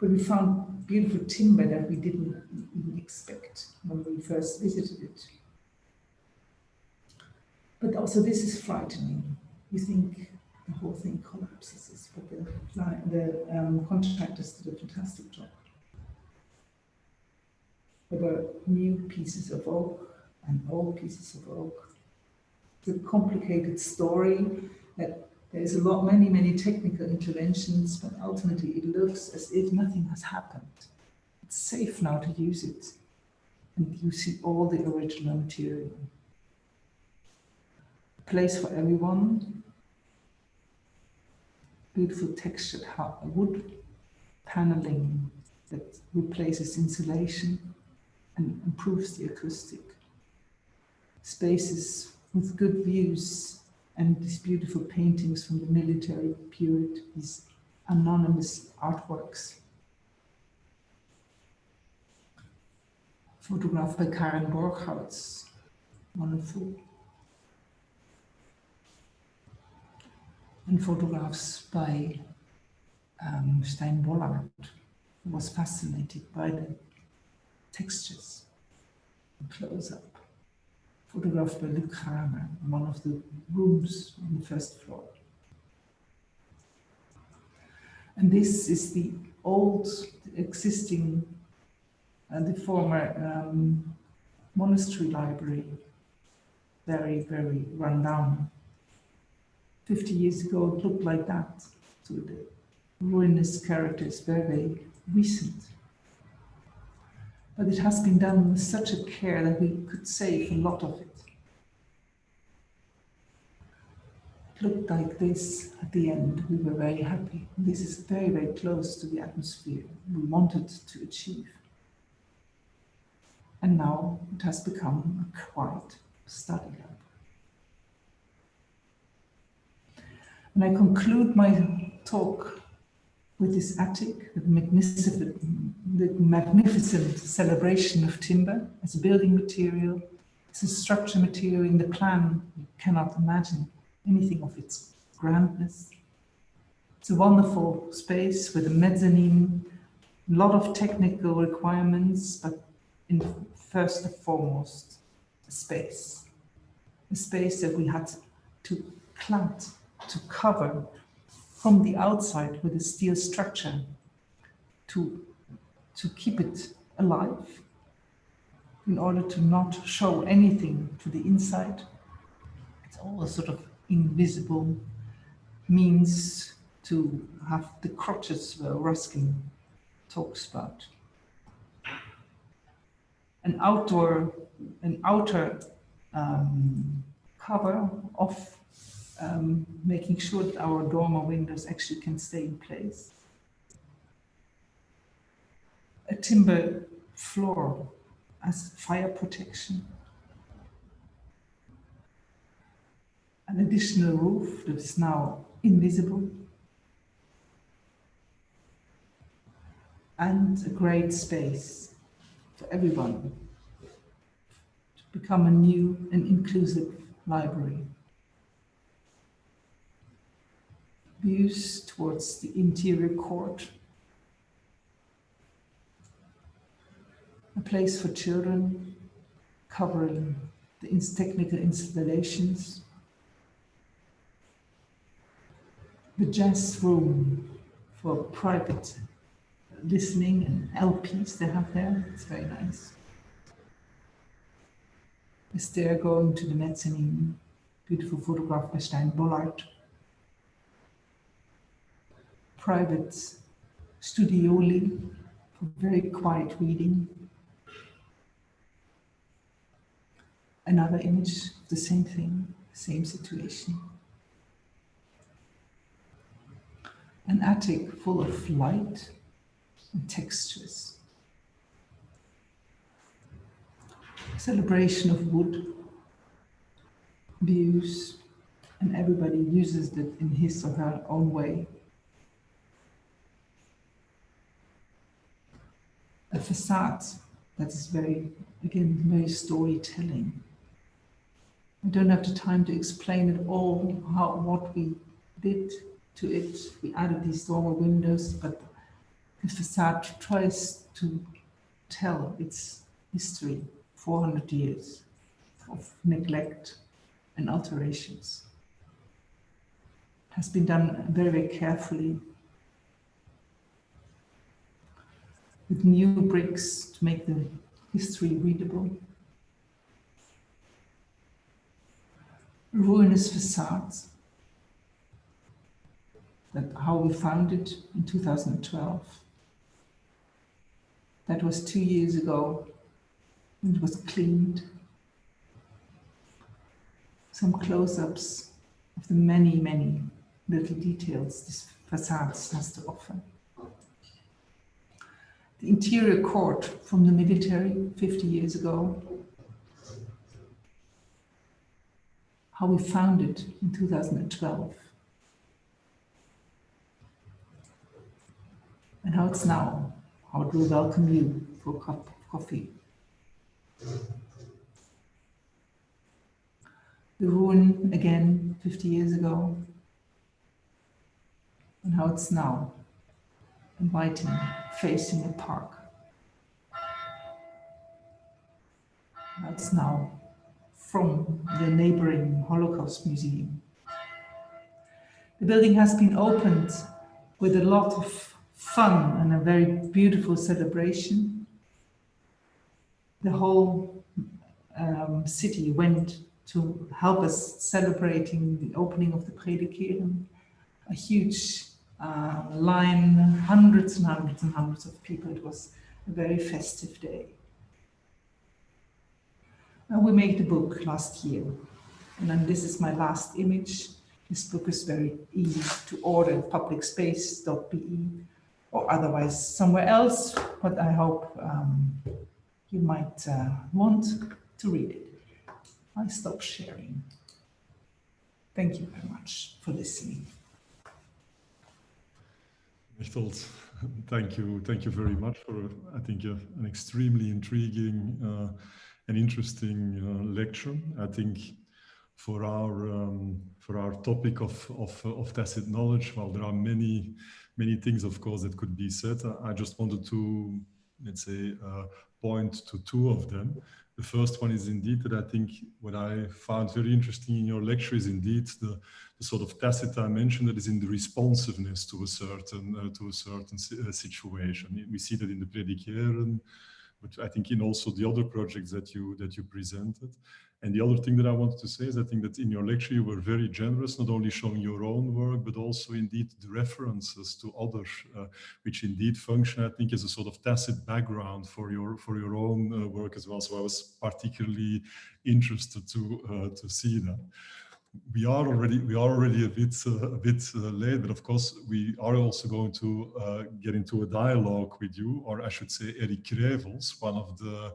But we found beautiful timber that we didn't even expect when we first visited it. But also this is frightening. You think the whole thing collapses, but the contractors did a fantastic job. There were new pieces of oak and old pieces of oak. It's a complicated story that there's many technical interventions, but ultimately it looks as if nothing has happened. It's safe now to use it. And you see all the original material. A place for everyone. Beautiful textured wood paneling that replaces insulation and improves the acoustic. Spaces with good views and these beautiful paintings from the military period, these anonymous artworks. Photographed by Karen Borghout's, wonderful. And photographs by Stein Bollard, who was fascinated by the textures, the close-up. Photographed by Luc Kramer in one of the rooms on the first floor. And this is the old, existing, the former monastery library, very, very run down. 50 years ago, it looked like that. So the ruinous character is very, very recent. But it has been done with such a care that we could save a lot of it. It looked like this at the end. We were very happy. This is very, very close to the atmosphere we wanted to achieve. And now it has become a quiet study lab. And I conclude my talk with this attic, the magnificent celebration of timber as a building material, as a structure material. In the plan, you cannot imagine anything of its grandness. It's a wonderful space with a mezzanine, a lot of technical requirements, but first and foremost, a space that we had to clamp, to cover from the outside with a steel structure to keep it alive in order to not show anything to the inside. It's all a sort of invisible means to have the crotches where Ruskin talks about. An outer cover of making sure that our dormer windows actually can stay in place. A timber floor as fire protection. An additional roof that is now invisible. And a great space for everyone to become a new and inclusive library. Views towards the interior court. A place for children, covering the technical installations. The jazz room for private listening and LPs they have there. It's very nice. A stair going to the mezzanine. Beautiful photograph by Stein Bollard. Private studioli for very quiet reading. Another image of the same thing, same situation. An attic full of light and textures. Celebration of wood, views, and everybody uses it in his or her own way. A facade that is very storytelling. I don't have the time to explain it all, what we did to it. We added these dormer windows, but the facade tries to tell its history, 400 years of neglect and alterations. It has been done very, very carefully with new bricks to make the history readable. Ruinous facades, that how we found it in 2012. That was 2 years ago. It was cleaned. Some close-ups of the many, many little details this facade has to offer. The interior court from the military 50 years ago. How we found it in 2012. And how it's now. How it will welcome you for a cup of coffee. The ruin again 50 years ago. And how it's now. Inviting, facing a park. How it's now. From the neighboring Holocaust Museum. The building has been opened with a lot of fun and a very beautiful celebration. The whole city went to help us celebrating the opening of the Predikeren. A huge line, hundreds and hundreds and hundreds of people. It was a very festive day. We made the book last year. And then this is my last image. This book is very easy to order at publicspace.be or otherwise somewhere else, but I hope you might want to read it. I stop sharing. Thank you very much for listening. Mechthild, thank you very much for, I think, an extremely intriguing and interesting lecture. I think for our topic of tacit knowledge, well, there are many things, of course, that could be said. I just wanted to, let's say, point to two of them. The first one is indeed that I think what I found very interesting in your lecture is indeed the sort of tacit dimension that is in the responsiveness to a certain situation. We see that in the Predikeren, but I think in also the other projects that you presented. And the other thing that I wanted to say is I think that in your lecture you were very generous, not only showing your own work, but also indeed the references to others, which indeed function, I think, as a sort of tacit background for your own work as well. So I was particularly interested to see that. We are already a bit late, but of course we are also going to get into a dialogue with you, or I should say Eric Krevels, one of the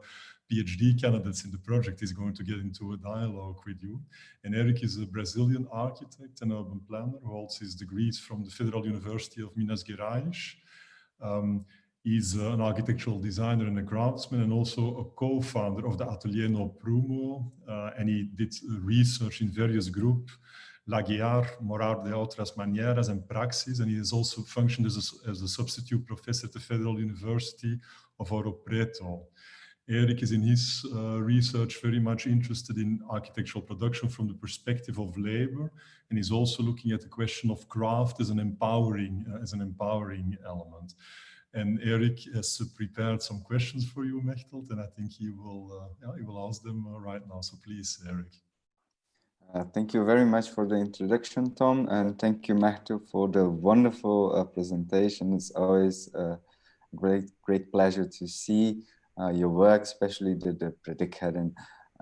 PhD candidates in the project, is going to get into a dialogue with you. And Eric is a Brazilian architect and urban planner who holds his degrees from the Federal University of Minas Gerais. He's an architectural designer and a craftsman, and also a co-founder of the Atelier No Prumo, and he did research in various groups, Laguiar, Morar de Outras Maneiras, and Praxis, and he has also functioned as a substitute professor at the Federal University of Ouro Preto. Eric is in his research very much interested in architectural production from the perspective of labor, and he's also looking at the question of craft as an empowering element. And Eric has prepared some questions for you, Mechthild, and I think he will ask them right now. So please, Eric. Thank you very much for the introduction, Tom, and thank you, Mechthild, for the wonderful presentation. It's always a great pleasure to see your work, especially the Predikeren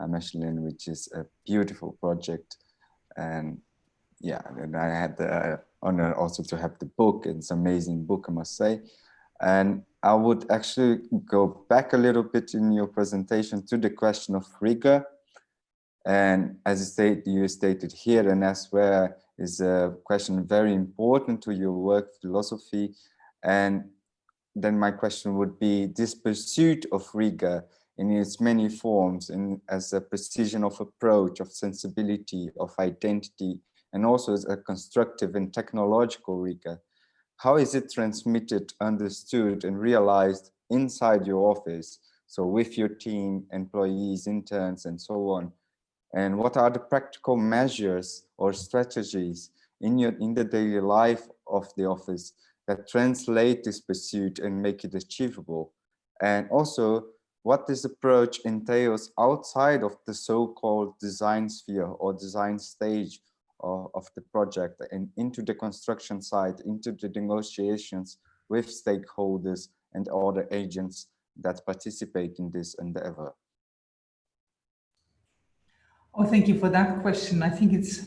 Michelin, which is a beautiful project. And yeah, and I had the honor also to have the book. It's an amazing book, I must say. And I would actually go back a little bit in your presentation to the question of rigor. And as you stated here, and that's where is a question very important to your work philosophy. And then my question would be this pursuit of rigor in its many forms, and as a precision of approach, of sensibility, of identity, and also as a constructive and technological rigor. How is it transmitted, understood, and realized inside your office? So with your team, employees, interns, and so on. And what are the practical measures or strategies in the daily life of the office that translate this pursuit and make it achievable? And also, what this approach entails outside of the so-called design sphere or design stage of the project, and into the construction site, into the negotiations with stakeholders and other agents that participate in this endeavor? Oh, thank you for that question. I think it's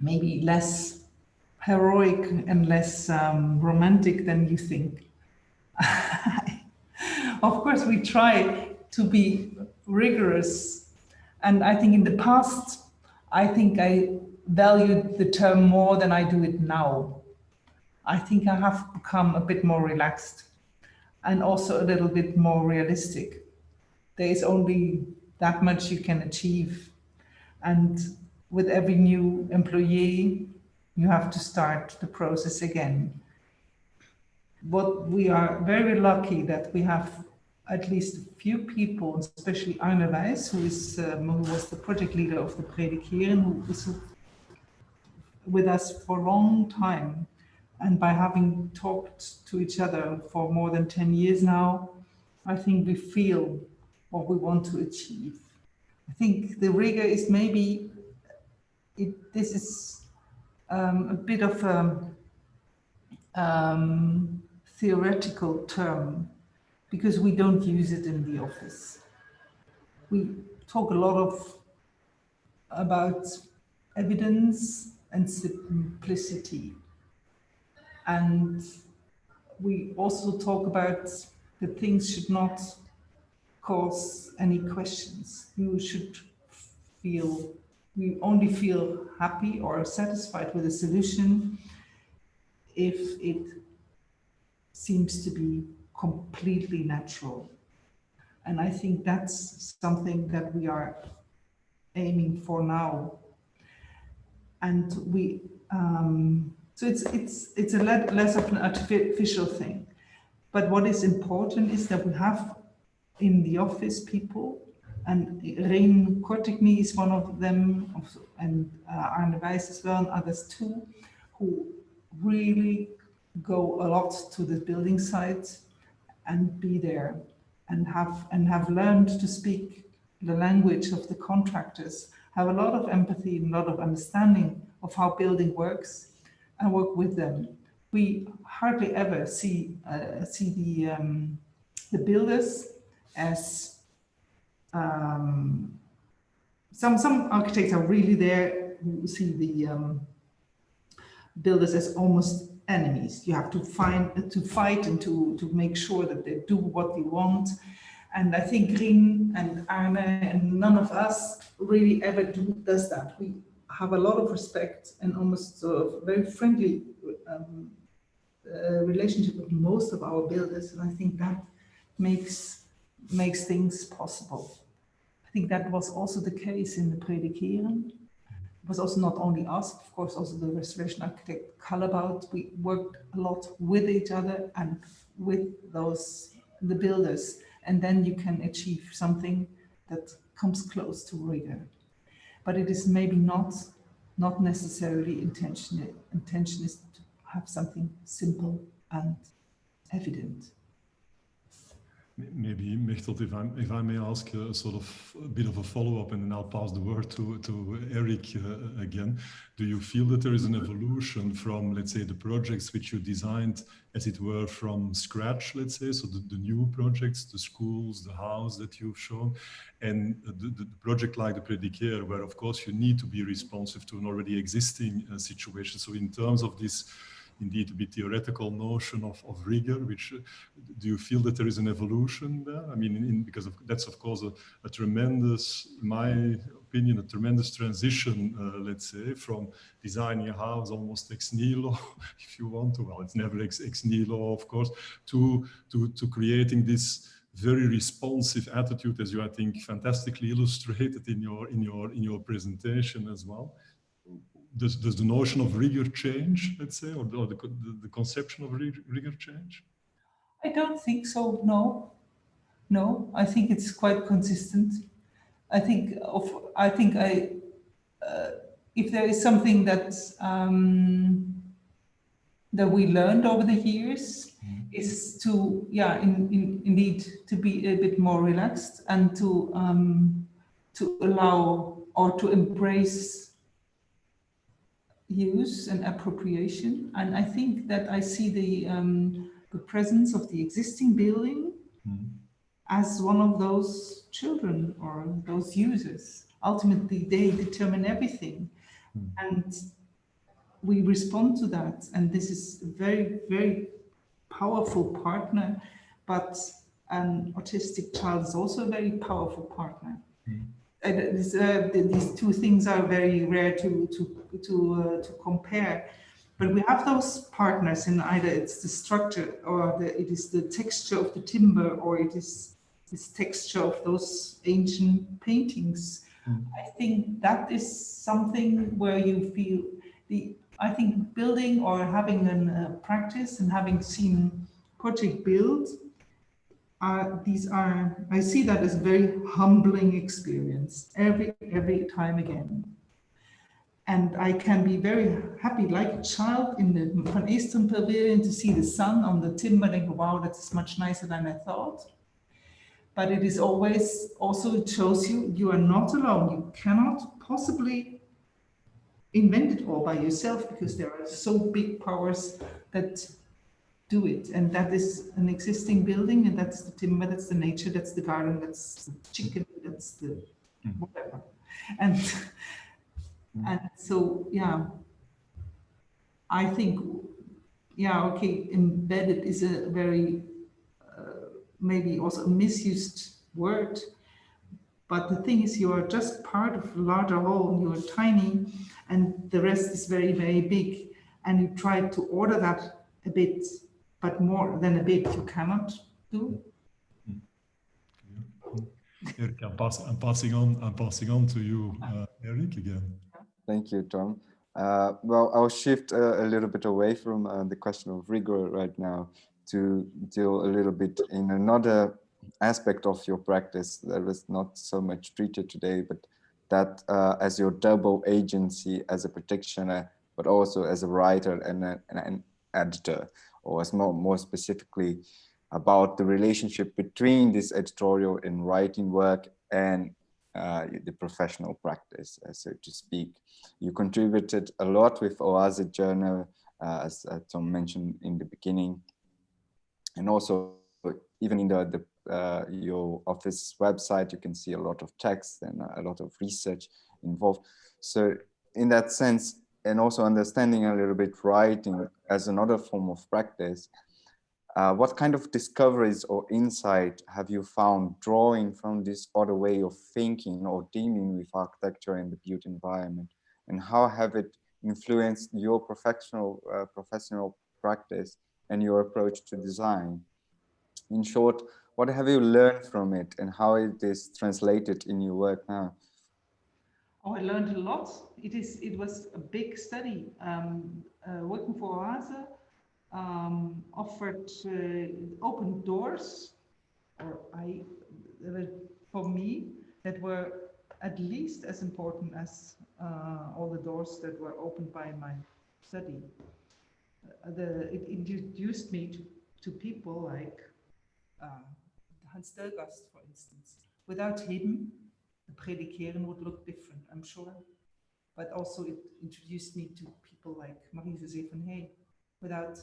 maybe less heroic and less romantic than you think. Of course, we try to be rigorous. And I think in the past, I think I valued the term more than I do it now. I think I have become a bit more relaxed and also a little bit more realistic. There is only that much you can achieve. And with every new employee, you have to start the process again. What we are very lucky that we have at least a few people, especially Arne Wijs, who was the project leader of the Predikeren, who was with us for a long time. And by having talked to each other for more than 10 years now, I think we feel what we want to achieve. I think the rigor is maybe, this is a bit of a theoretical term, because we don't use it in the office. We talk a lot about evidence and simplicity. And we also talk about that things should not cause any questions. You should feel, we only feel happy or satisfied with a solution if it seems to be completely natural. And I think that's something that we are aiming for now. And we, so it's a less of an artificial thing. But what is important is that we have in the office people, and Korteknie is one of them, and Arne Wijs as well, and others too, who really go a lot to the building sites and be there, and have learned to speak the language of the contractors, have a lot of empathy and a lot of understanding of how building works, and work with them. We hardly ever see the builders as some architects are really there who see the builders as almost enemies. You have to fight and to make sure that they do what you want. And I think Green and Arne and none of us really ever does that. We have a lot of respect and almost very friendly relationship with most of our builders, and I think that makes things possible. I think that was also the case in the Predikeren. It was also not only us, of course, also the restoration architect Callebaut. We worked a lot with each other and with the builders, and then you can achieve something that comes close to rigor. But it is maybe not necessarily intention. Intention is to have something simple and evident. Maybe, Mechthild, if I may ask a sort of a bit of a follow-up, and then I'll pass the word to Eric again. Do you feel that there is an evolution from, let's say, the projects which you designed, as it were, from scratch, let's say, so the new projects, the schools, the house that you've shown, and the project like the Predikeren, where, of course, you need to be responsive to an already existing situation. So in terms of this, indeed, a bit theoretical notion of rigor, which do you feel that there is an evolution there? I mean, because that's of course a tremendous, in my opinion, a tremendous transition, let's say, from designing a house almost ex nihilo, if you want to. Well, it's never ex nihilo, of course, to creating this very responsive attitude, as you, I think, fantastically illustrated in your presentation as well. Does the notion of rigor change, let's say, or the conception of rigor change? I don't think so, no. I think it's quite consistent. I think if there is something that we learned over the years, is to, indeed, to be a bit more relaxed and to allow or to embrace use and appropriation. And I think that I see the presence of the existing building as one of those children or those users. Ultimately, they determine everything. And we respond to that. And this is a very, very powerful partner, but an autistic child is also a very powerful partner. These two things are very rare to compare, but we have those partners in either it's the structure or it is the texture of the timber, or it is this texture of those ancient paintings. I think that is something where you feel I think building or having a practice and having seen project build, I see that as a very humbling experience every time again. And I can be very happy, like a child in the Van Eastern Pavilion, to see the sun on the timber and go, wow, that's much nicer than I thought. But it is always, also it shows you, you are not alone. You cannot possibly invent it all by yourself, because there are so big powers that do it. And that is an existing building, and that's the timber, that's the nature, that's the garden, that's the chicken, that's the whatever. And so, yeah, I think, yeah, okay, embedded is a very, maybe also a misused word. But the thing is, you are just part of a larger whole, you are tiny, and the rest is very, very big. And you try to order that a bit, but more than a bit you cannot do. Eric, I'm passing on to you, Eric, again. Thank you, Tom. Well, I'll shift a little bit away from the question of rigor right now to deal a little bit in another aspect of your practice that was not so much treated today, but that as your double agency as a practitioner, but also as a writer and an editor, or as more specifically about the relationship between this editorial and writing work and the professional practice, so to speak. You contributed a lot with Oase Journal, as Tom mentioned in the beginning, and also even in your office website, you can see a lot of text and a lot of research involved. So in that sense, and also understanding a little bit writing as another form of practice, what kind of discoveries or insight have you found drawing from this other way of thinking or dealing with architecture and the built environment? And how have it influenced your professional practice and your approach to design? In short, what have you learned from it and how it is translated in your work now? Oh, I learned a lot. It was a big study. Working for Oase offered open doors, or for me, that were at least as important as all the doors that were opened by my study. It introduced me to people like Hans Delgast, for instance. Without him, the Predikeren would look different, I'm sure. But also it introduced me to people like Marie-José van Hey, without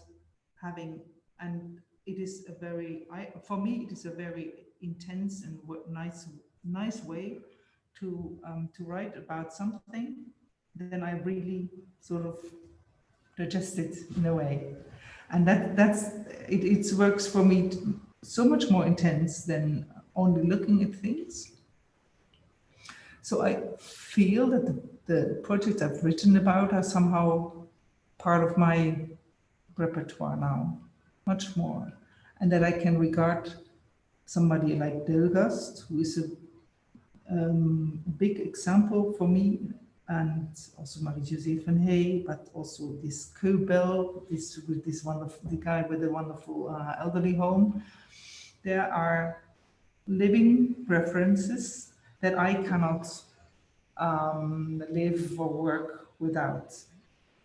having, and it is a very, for me, it is a very intense and nice way to write about something. Then I really sort of digest it in a way. And it works for me so much more intense than only looking at things. So I feel that the projects I've written about are somehow part of my repertoire now, much more. And that I can regard somebody like Delgast, who is a big example for me, and also Marie-José van Hey, but also this Köbel, the guy with the wonderful elderly home. There are living references that I cannot live or work without.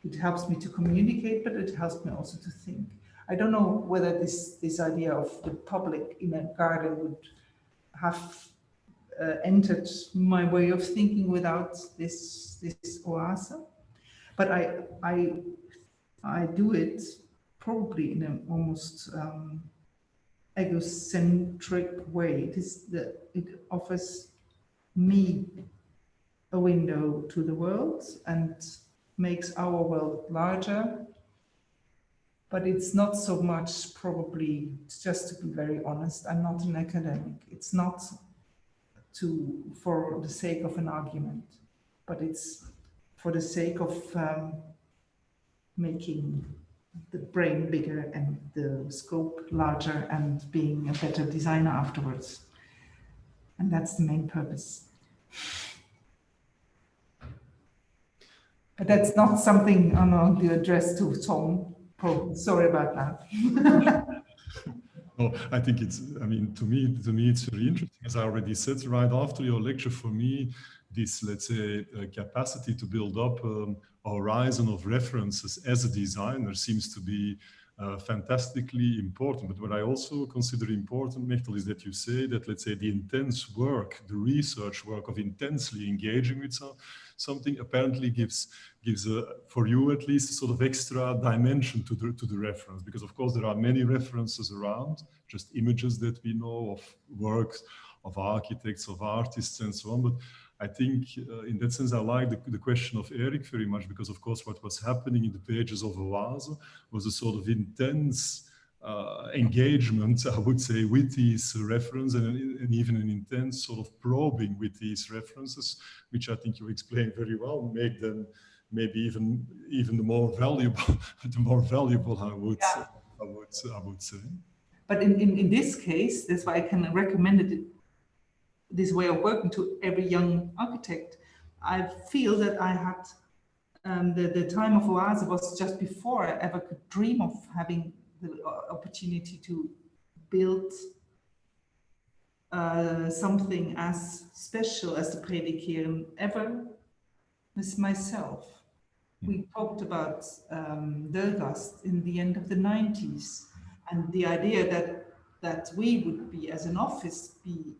It helps me to communicate, but it helps me also to think. I don't know whether this idea of the public in a garden would have entered my way of thinking without this Oase, but I do it probably in an almost egocentric way. It offers me a window to the world and makes our world larger, but it's not so much probably, just to be very honest, I'm not an academic. It's not for the sake of an argument, but it's for the sake of making the brain bigger and the scope larger and being a better designer afterwards. And that's the main purpose. But that's not something I'm going to address to Tom. Probably. Sorry about that. No, I think to me, it's very interesting. As I already said right after your lecture, for me, this, let's say, capacity to build up a horizon of references as a designer seems to be fantastically important. But what I also consider important, Mechtel, is that you say that, let's say, the intense work, the research work of intensely engaging with something apparently gives for you at least, a sort of extra dimension to the reference. Because of course there are many references around, just images that we know of works of architects, of artists, and so on. But I think in that sense, I like the question of Eric very much, because of course what was happening in the pages of Oase was a sort of intense engagement, I would say, with these references, and even an intense sort of probing with these references, which I think you explained very well, make them maybe even the more valuable, I would say. But in this case, that's why I can recommend it, this way of working, to every young architect. I feel that I had the time of Oase was just before I ever could dream of having the opportunity to build something as special as the Predikeeren ever with myself. We talked about Delgast in the end of the 90s, and the idea that we would be, as an office, be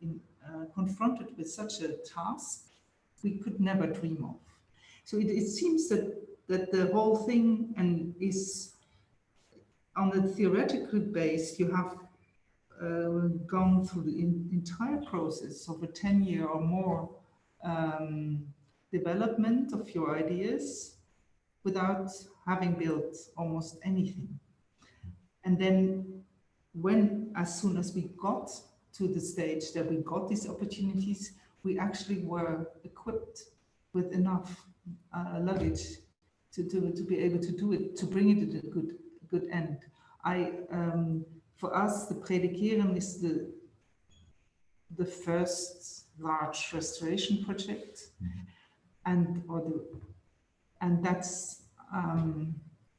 confronted with such a task, we could never dream of. So it seems that the whole thing is on the theoretical base. You have gone through the entire process of a 10-year or more development of your ideas without having built almost anything. And then as soon as we got to the stage that we got these opportunities, we actually were equipped with enough luggage to be able to do it, to bring it to a good end. For us, the Predikeeren is the first large restoration project, and that's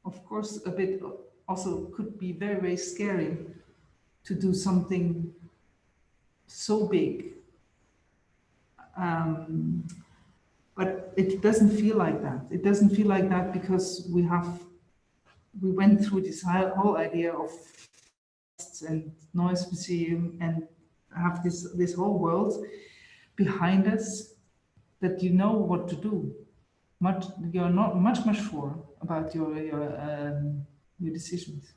of course a bit also could be very, very scary to do something so big. But it doesn't feel like that. It doesn't feel like that because we went through this whole idea of and noise museum and have this whole world behind us, that you know what to do. You're not much sure about your decisions.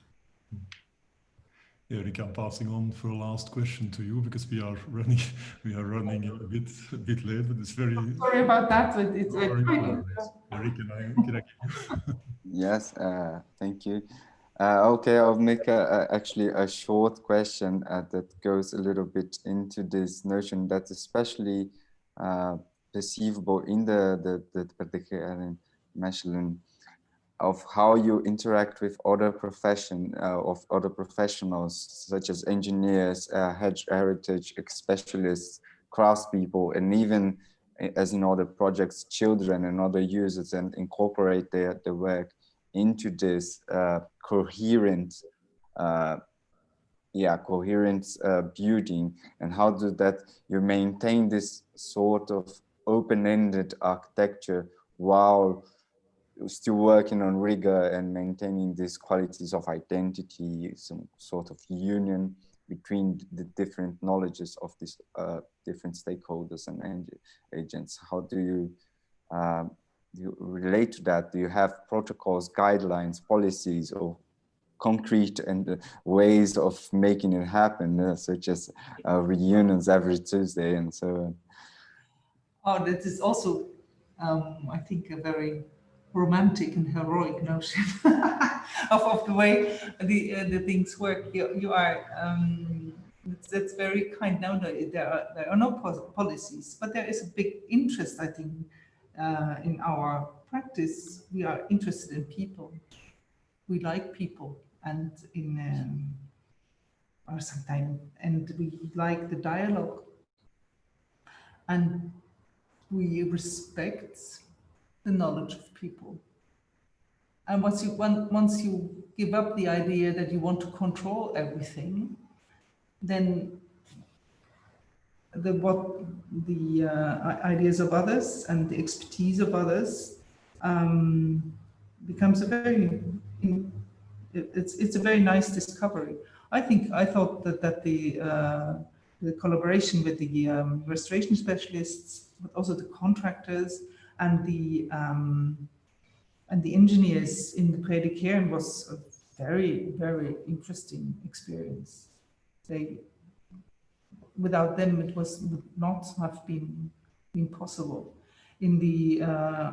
Eric, I'm passing on for a last question to you, because we are running a bit late, but it's very... Sorry about that. It's Eric, can I give you? Yes, thank you. Okay, I'll make actually a short question that goes a little bit into this notion that's especially perceivable in the Mechelen, of how you interact with other professionals, such as engineers, heritage specialists, craftspeople, and even, as in other projects, children and other users, and incorporate their work into this coherent building. And how do that you maintain this sort of open-ended architecture while still working on rigor and maintaining these qualities of identity, some sort of union between the different knowledges of these different stakeholders and agents? How do you relate to that? Do you have protocols, guidelines, policies, or concrete and ways of making it happen, such as reunions every Tuesday and so on? Oh, that is also, I think, a very romantic and heroic notion of the way the things work. You are, that's very kind. Now there are no policies, but there is a big interest, I think, in our practice. We are interested in people. We like people, and or sometimes, and we like the dialogue, and we respect the knowledge of people. And once you give up the idea that you want to control everything, then ideas of others and the expertise of others becomes a very it's a very nice discovery. I thought that the collaboration with the restoration specialists, but also the contractors and the engineers in the Korteknie was a very, very interesting experience. Without them, it would not have been possible. In the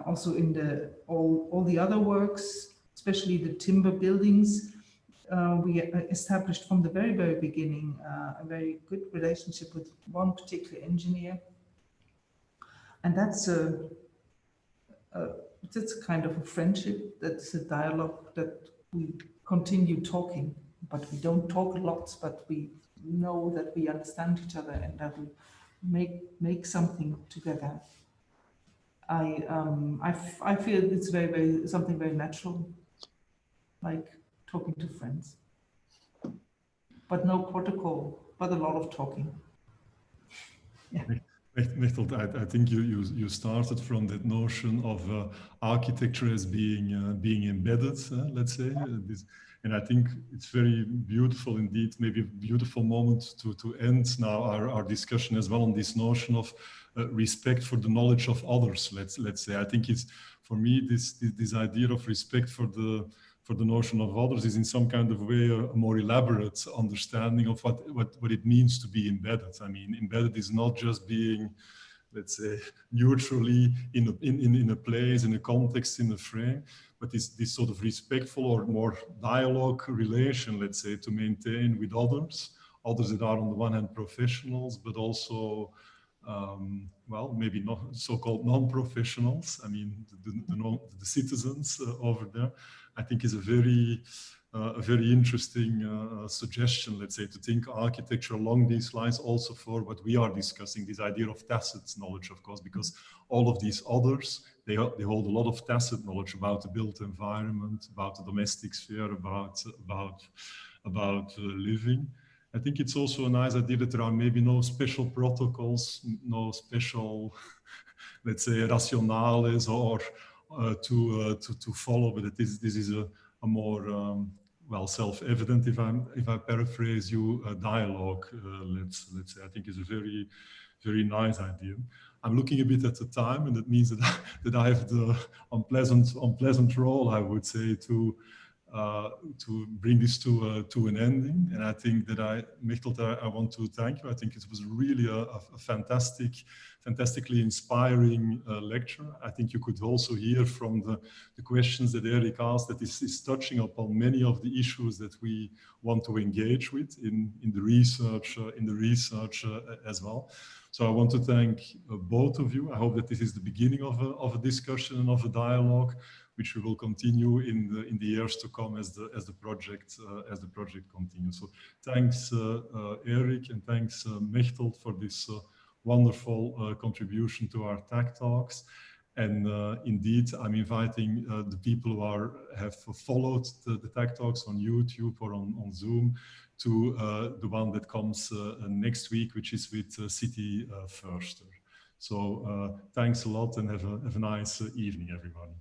also in the all the other works, especially the timber buildings, we established from the very, very beginning a very good relationship with one particular engineer, and that's a kind of a friendship. That's a dialogue that we continue talking, but we don't talk a lot, but we know that we understand each other and that we make something together. I feel it's very, very something very natural, like talking to friends, but no protocol, but a lot of talking. Yeah. Mechthild, I think you started from that notion of architecture as being embedded, let's say. And I think it's very beautiful indeed, maybe a beautiful moment to end now our discussion as well on this notion of respect for the knowledge of others, let's say. I think it's, for me, this idea of respect for the notion of others is in some kind of way a more elaborate understanding of what it means to be embedded. I mean, embedded is not just being, let's say, neutrally in a place, in a context, in a frame, but this sort of respectful or more dialogue relation, let's say, to maintain with others that are on the one hand professionals, but also well, maybe not so-called non-professionals. I mean, the citizens over there. I think is a very interesting suggestion, let's say, to think architecture along these lines also for what we are discussing, this idea of tacit knowledge, of course, because all of these others, they hold a lot of tacit knowledge about the built environment, about the domestic sphere, about living. I think it's also a nice idea that there are maybe no special protocols, no special, let's say, rationales or to follow, but that this is a more well, self-evident, if I paraphrase you, dialogue. Let's say, I think is a very, very nice idea. I'm looking a bit at the time, and that means that I have the unpleasant role, I would say, to bring this to an ending. And I think that Mechthild, I want to thank you. I think it was really a fantastically inspiring lecture. I think you could also hear from the questions that Eric asked that this is touching upon many of the issues that we want to engage with in the research as well. So I want to thank both of you. I hope that this is the beginning of a discussion and of a dialogue, which we will continue in the years to come as the project continues. So thanks Eric, and thanks Mechthild for this wonderful contribution to our TACK talks. And indeed, I'm inviting the people who have followed the TACK talks on YouTube or on Zoom to the one that comes next week, which is with City Förster. So thanks a lot, and have a nice evening, everybody.